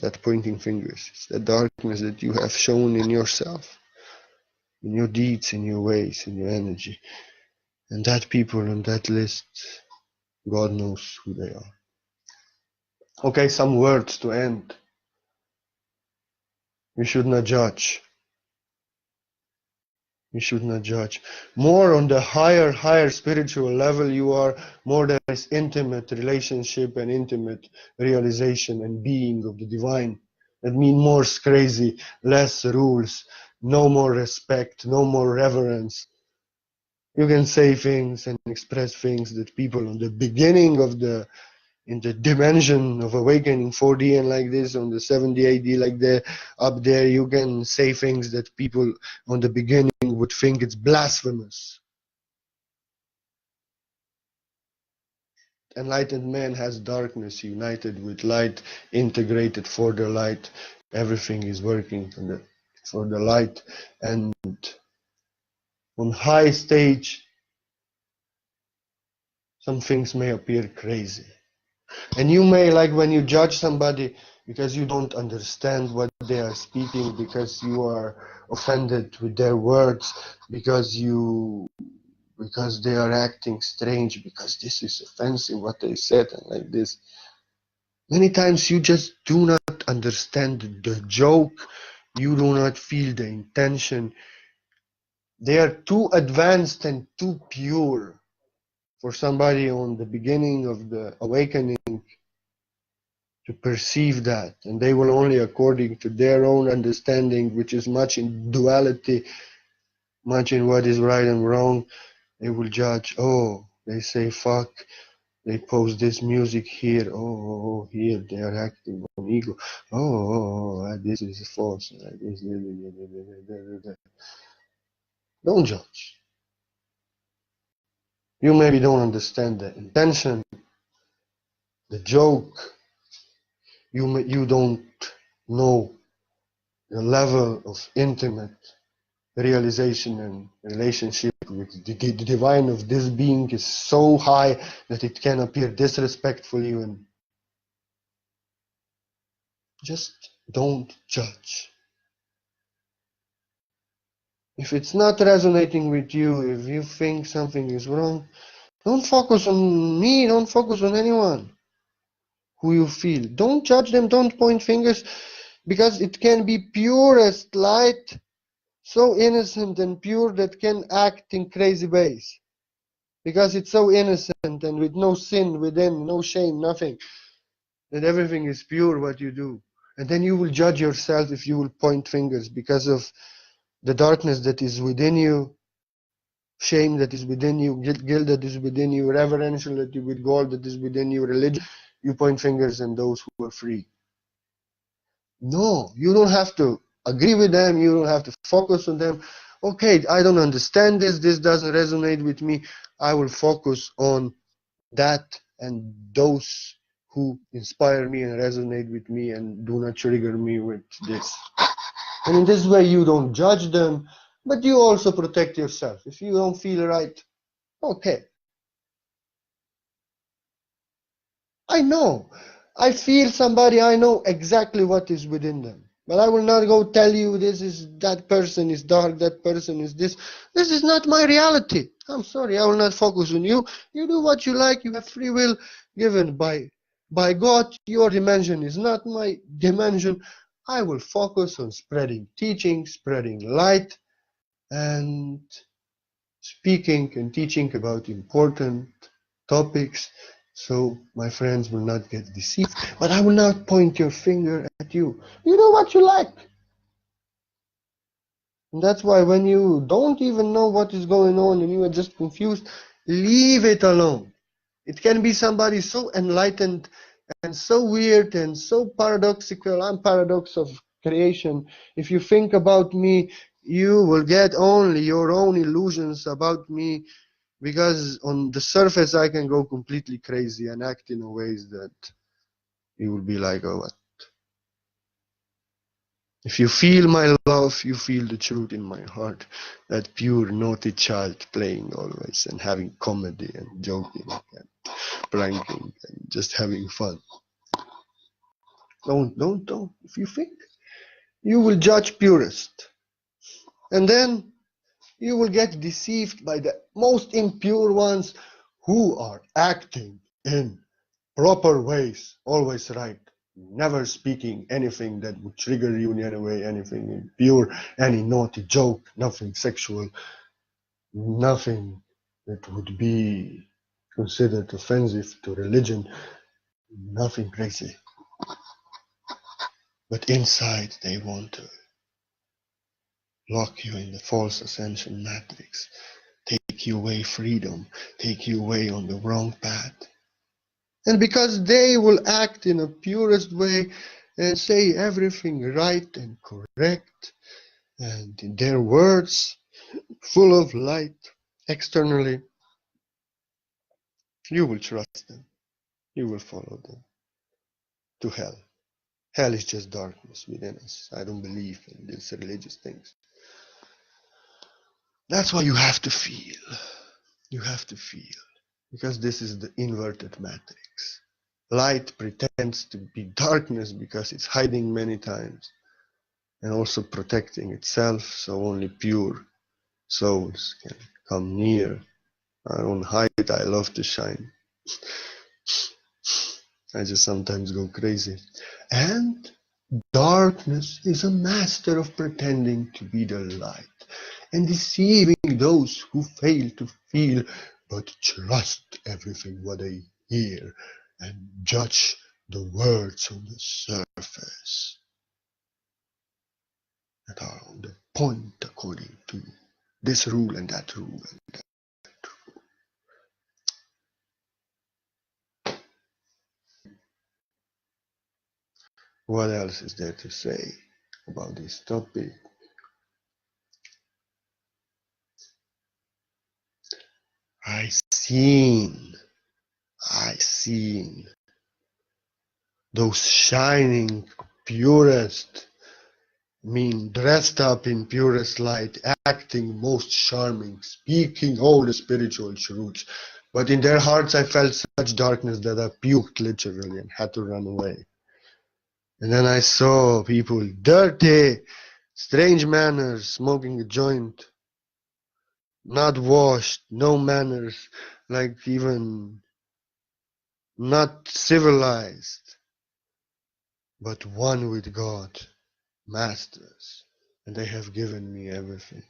S1: that pointing fingers, it's the darkness that you have shown in yourself, in your deeds, in your ways, in your energy. And that people on that list, God knows who they are. Okay, some words to end. We should not judge. We should not judge. More on the higher spiritual level you are, more there is intimate relationship and intimate realization and being of the divine. That means more crazy, less rules, no more respect, no more reverence. You can say things and express things that people on the beginning of in the dimension of awakening 4D and like this, on the 70 AD like that, up there, you can say things that people on the beginning would think it's blasphemous. Enlightened man has darkness united with light, integrated for the light. Everything is working for the light. And on high stage, some things may appear crazy. And you may, like when you judge somebody because you don't understand what they are speaking, because you are offended with their words, because they are acting strange, because this is offensive what they said and like this. Many times you just do not understand the joke, you do not feel the intention. They are too advanced and too pure for somebody on the beginning of the awakening to perceive that, and they will only according to their own understanding, which is much in duality, much in what is right and wrong. They will judge. Oh, they say fuck, they post this music here. Oh, here they are acting on ego. This is false. Don't judge. You maybe don't understand the intention, the joke. You don't know the level of intimate realization and relationship with the divine of this being is so high that it can appear disrespectful even. Just don't judge. If it's not resonating with you, if you think something is wrong, don't focus on me, don't focus on anyone who you feel. Don't judge them, don't point fingers, because it can be purest light, so innocent and pure that can act in crazy ways. Because it's so innocent and with no sin within, no shame, nothing, that everything is pure what you do. And then you will judge yourself if you will point fingers because of the darkness that is within you, shame that is within you, guilt that is within you, reverential that you with God that is within you, religion. You point fingers and those who are free. No, you don't have to agree with them, you don't have to focus on them. Okay, I don't understand this doesn't resonate with me. I will focus on that and those who inspire me and resonate with me and do not trigger me with this. And in this way you don't judge them, but you also protect yourself. If you don't feel right, okay. I feel somebody, I know exactly what is within them. But I will not go tell you that person is dark, that person is this. This is not my reality. I'm sorry, I will not focus on you. You do what you like, you have free will given by God. Your dimension is not my dimension. I will focus on spreading teaching, spreading light, and speaking and teaching about important topics. So my friends will not get deceived, but I will not point your finger at you. You do what you like. And that's why when you don't even know what is going on and you are just confused, leave it alone. It can be somebody so enlightened and so weird and so paradoxical. I'm paradox of creation. If you think about me, You will get only your own illusions about me, because on the surface I can go completely crazy and act in ways that you will be like, oh, what? If you feel my love, you feel the truth in my heart. That pure, naughty child playing always and having comedy and joking and pranking and just having fun. Don't. If you think, you will judge purest. And then you will get deceived by the most impure ones who are acting in proper ways, always right, never speaking anything that would trigger you in any way, anything impure, any naughty joke, nothing sexual, nothing that would be considered offensive to religion, nothing crazy. But inside they want to lock you in the false ascension matrix, take you away freedom, take you away on the wrong path. And because they will act in a purest way and say everything right and correct, and in their words full of light externally, you will trust them. You will follow them to hell. Hell is just darkness within us. I don't believe in these religious things. That's why you have to feel. You have to feel. Because this is the inverted matrix. Light pretends to be darkness because it's hiding many times and also protecting itself, so only pure souls can come near. I don't hide, I love to shine. I just sometimes go crazy. And darkness is a master of pretending to be the light and deceiving those who fail to feel but trust everything what they hear and judge the words on the surface that are on the point according to this rule and that rule and that. What else is there to say about this topic? I seen those shining purest, dressed up in purest light, acting most charming, speaking all the spiritual truths. But in their hearts I felt such darkness that I puked literally and had to run away. And then I saw people, dirty, strange manners, smoking a joint, not washed, no manners, like even not civilized, but one with God, masters. And they have given me everything.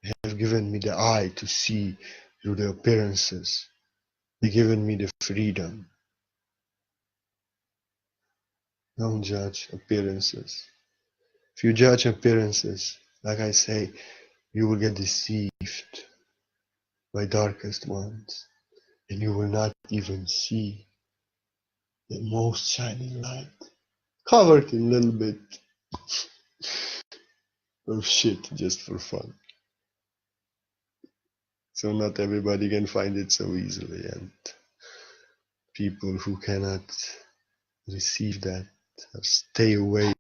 S1: They have given me the eye to see through the appearances. They've given me the freedom. Don't judge appearances. If you judge appearances, like I say, you will get deceived by darkest ones, and you will not even see the most shining light, covered in a little bit of shit just for fun. So not everybody can find it so easily, and people who cannot receive that stay away.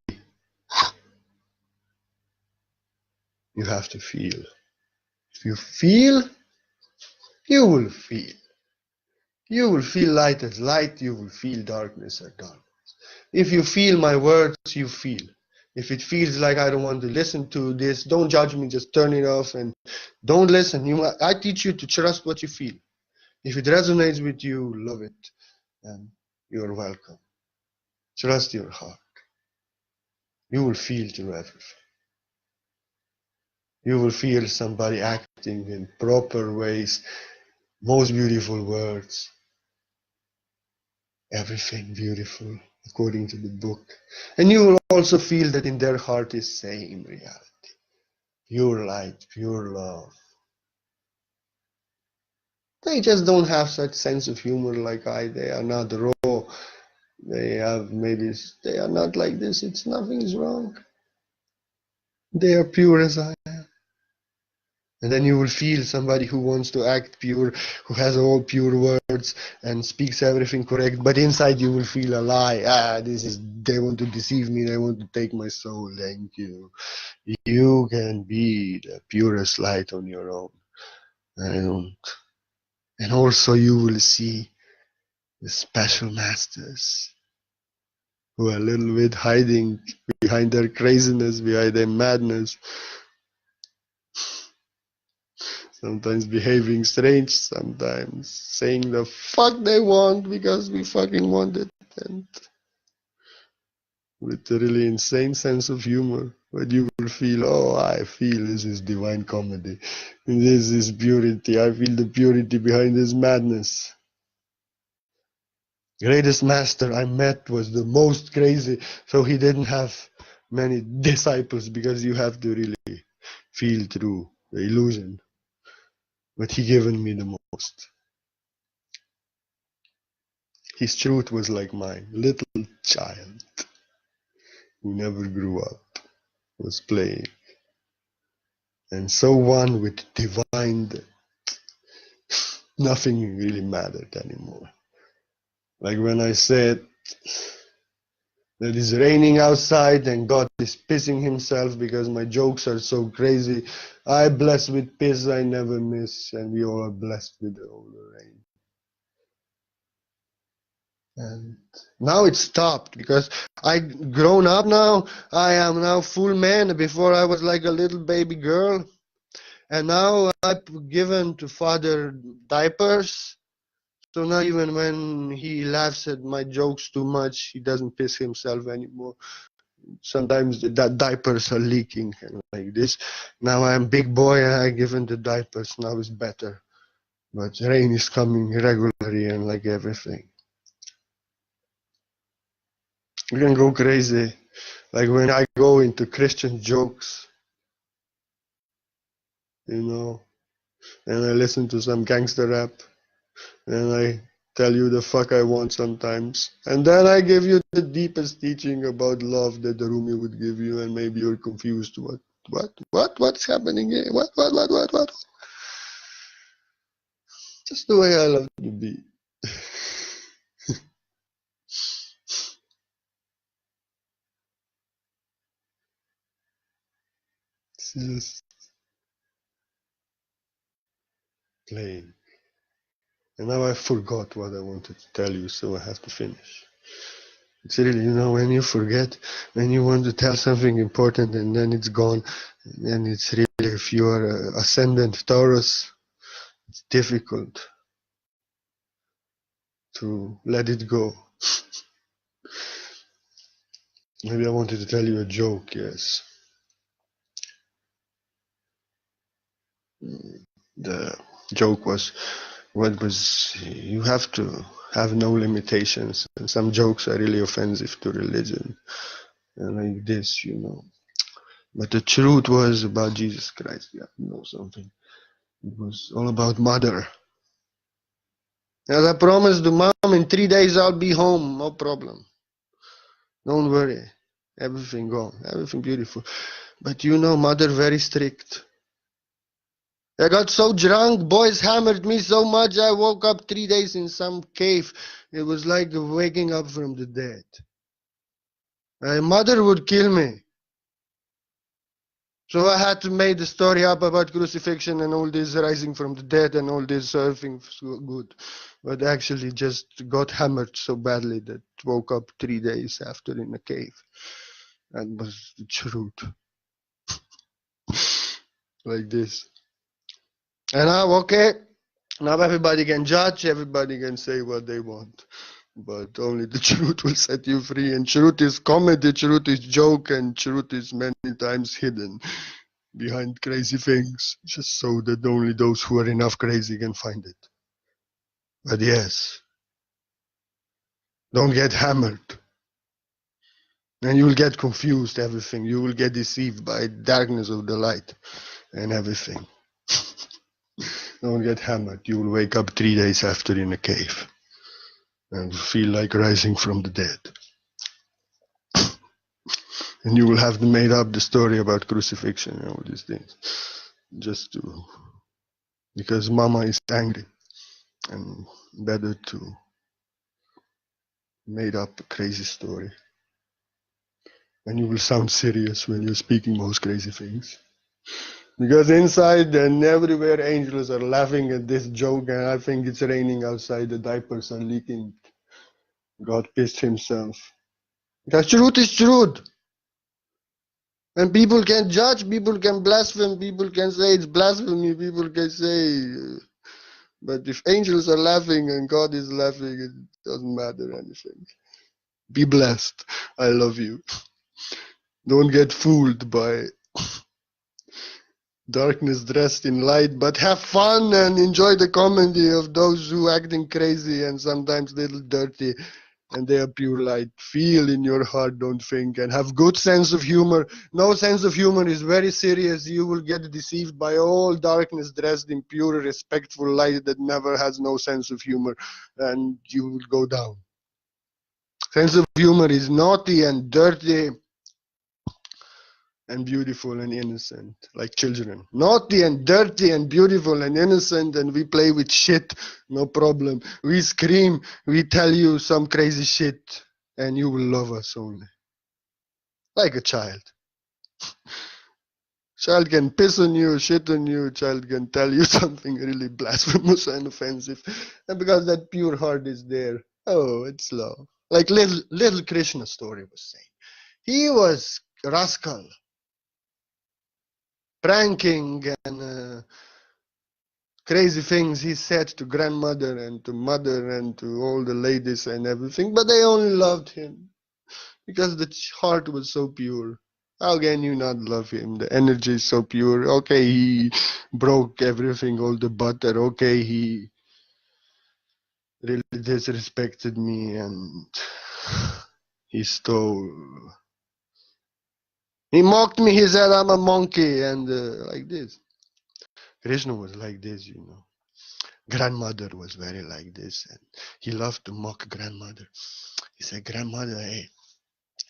S1: You have to feel. If you feel, you will feel. You will feel light as light, you will feel darkness as darkness. If you feel my words, you feel. If it feels like I don't want to listen to this, don't judge me, just turn it off and don't listen. I teach you to trust what you feel. If it resonates with you, love it, and you're welcome. Trust your heart. You will feel through everything. You will feel somebody acting in proper ways, most beautiful words, everything beautiful according to the book. And you will also feel that in their heart is same reality, pure light, pure love. They just don't have such sense of humor like I. They are not raw. They are not like this. Nothing is wrong. They are pure as I am. And then you will feel somebody who wants to act pure, who has all pure words and speaks everything correct, but inside you will feel a lie. They want to deceive me, they want to take my soul. Thank you. You can be the purest light on your own. I don't. And also you will see the special masters who are a little bit hiding behind their craziness, behind their madness, sometimes behaving strange, sometimes saying the fuck they want because we fucking want it, and with a really insane sense of humor. But you will feel, oh, I feel this is divine comedy. This is purity. I feel the purity behind this madness. Greatest master I met was the most crazy, so he didn't have many disciples because you have to really feel through the illusion. But he given me the most. His truth was like mine, little child who never grew up, was playing, and so one with divine that nothing really mattered anymore. Like when I said that it's raining outside and God is pissing himself because my jokes are so crazy. I bless with piss I never miss, and we all are blessed with all the rain. And now it stopped because I grown up now. I am now full man. Before I was like a little baby girl, and now I've given to father diapers. So now even when he laughs at my jokes too much, he doesn't piss himself anymore. Sometimes the diapers are leaking and like this. Now I'm big boy and I given the diapers. Now it's better. But rain is coming regularly and like everything. You can go crazy. Like when I go into Christian jokes, you know, and I listen to some gangster rap, and I tell you the fuck I want sometimes. And then I give you the deepest teaching about love that the Rumi would give you, and maybe you're confused. What's happening here? What? Just the way I love to be. It's just playing. And now I forgot what I wanted to tell you, so I have to finish. It's really, you know, when you forget, when you want to tell something important and then it's gone, and it's really, if you are ascendant Taurus, it's difficult to let it go. Maybe I wanted to tell you a joke, yes. The joke was, you have to have no limitations, and some jokes are really offensive to religion, and like this, you know. But the truth was about Jesus Christ. You have to know something. It was all about mother. As I promised the mom, in 3 days I'll be home, no problem. Don't worry. Everything gone, everything beautiful. But you know, mother very strict. I got so drunk, boys hammered me so much, I woke up 3 days in some cave. It was like waking up from the dead. My mother would kill me. So I had to make the story up about crucifixion and all this rising from the dead and all this surfing so good. But actually just got hammered so badly that woke up 3 days after in a cave. That was the truth. Like this. And now, okay, now everybody can judge, everybody can say what they want. But only the truth will set you free. And truth is comedy, truth is joke, and truth is many times hidden behind crazy things, just so that only those who are enough crazy can find it. But yes, don't get hammered. And you will get confused, everything. You will get deceived by darkness of the light and everything. Don't get hammered. You will wake up 3 days after in a cave and feel like rising from the dead. And you will have made up the story about crucifixion and all these things. Because mama is angry. And better to made up a crazy story. And you will sound serious when you're speaking those crazy things. Because inside and everywhere angels are laughing at this joke, and I think it's raining outside, the diapers are leaking. God pissed himself. Because truth is truth. And people can judge, people can blaspheme, people can say it's blasphemy, people can say... But if angels are laughing and God is laughing, it doesn't matter anything. Be blessed. I love you. Don't get fooled by darkness dressed in light, but have fun and enjoy the comedy of those who acting crazy and sometimes little dirty, and they are pure light. Feel in your heart, don't think, and have good sense of humor. No sense of humor is very serious. You will get deceived by all darkness dressed in pure, respectful light that never has no sense of humor, and you will go down. Sense of humor is naughty and dirty and beautiful and innocent, like children. Naughty and dirty and beautiful and innocent, and we play with shit, no problem. We scream, we tell you some crazy shit, and you will love us only. Like a child. Child can piss on you, shit on you, child can tell you something really blasphemous and offensive. And because that pure heart is there, oh, it's love. Like little Krishna story was saying. He was a rascal, pranking and crazy things he said to grandmother and to mother and to all the ladies and everything, but they only loved him because the heart was so pure. How can you not love him? The energy is so pure. Okay, he broke everything, all the butter. Okay, he really disrespected me and he stole. He mocked me. He said I'm a monkey and like this. Krishna was like this, you know. Grandmother was very like this, and he loved to mock grandmother. He said, "Grandmother, hey,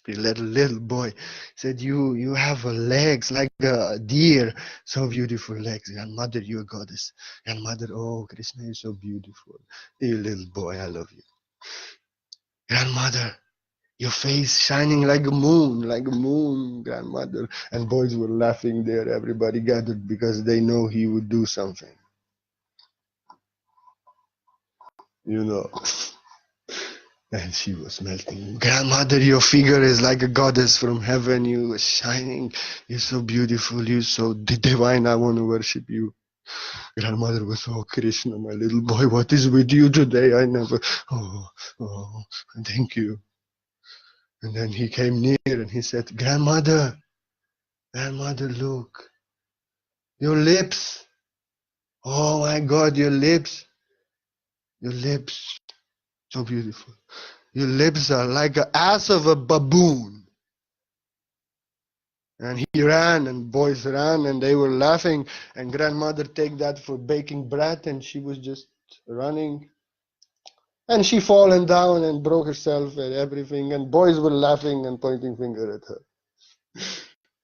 S1: little boy," he said, "You have legs like a deer, so beautiful legs. Grandmother, you're a goddess. Grandmother, oh Krishna, you're so beautiful. You little boy, I love you. Grandmother, your face shining like a moon, grandmother." And boys were laughing there. Everybody gathered because they know he would do something. You know. And she was melting. Grandmother, your figure is like a goddess from heaven. You are shining. You're so beautiful. You're so divine. I want to worship you. Grandmother was, oh, Krishna, my little boy, what is with you today? I never, oh, thank you. And then he came near and he said, Grandmother, look, your lips. Oh my God, your lips, so beautiful. Your lips are like the ass of a baboon. And he ran, and boys ran, and they were laughing. And grandmother take that for baking bread, and she was just running. And she fallen down and broke herself and everything. And boys were laughing and pointing finger at her.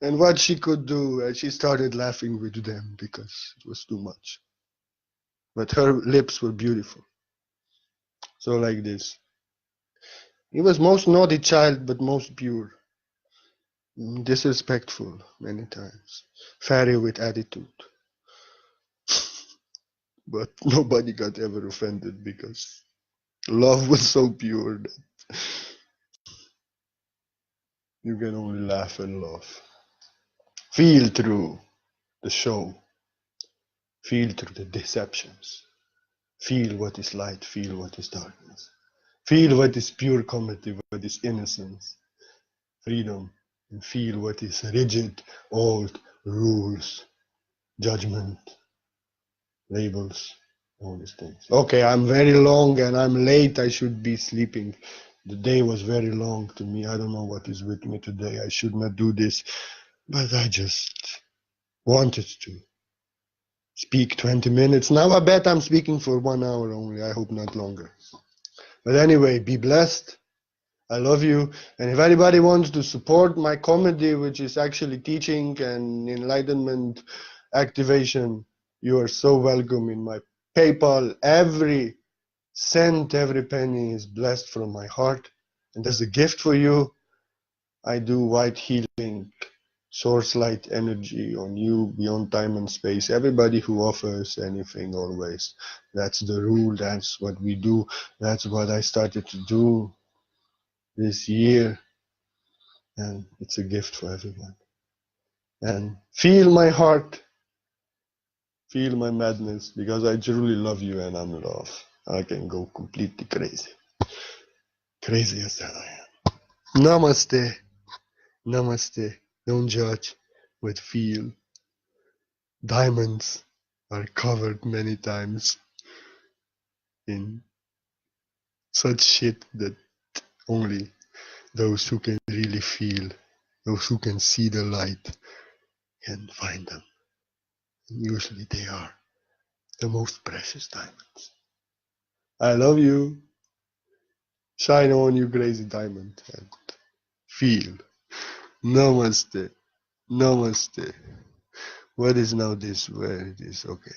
S1: And what she could do, she started laughing with them because it was too much. But her lips were beautiful. So like this. He was most naughty child, but most pure. Disrespectful many times. Fairy with attitude. But nobody got ever offended because love was so pure that you can only laugh and laugh. Feel through the show. Feel through the deceptions. Feel what is light. Feel what is darkness. Feel what is pure comedy, what is innocence, freedom, and feel what is rigid, old rules, judgment, labels, all these things. Okay, I'm very long and I'm late. I should be sleeping. The day was very long to me. I don't know what is with me today. I should not do this, but I just wanted to speak 20 minutes. Now I bet I'm speaking for 1 hour only. I hope not longer. But anyway, be blessed. I love you. And if anybody wants to support my comedy, which is actually teaching and enlightenment activation, you are so welcome in my PayPal. Every cent, every penny is blessed from my heart. And as a gift for you, I do white healing, source light energy on you beyond time and space. Everybody who offers anything, always. That's the rule. That's what we do. That's what I started to do this year. And it's a gift for everyone. And feel my heart, feel my madness, because I truly love you and I'm love. I can go completely crazy. Crazy as that I am. Namaste. Namaste. Don't judge, but feel. Diamonds are covered many times in such shit that only those who can really feel, those who can see the light, can find them. And usually they are the most precious diamonds. I love you. Shine on, you crazy diamond, and feel. Namaste. Namaste. What is now this? Where it is? Okay.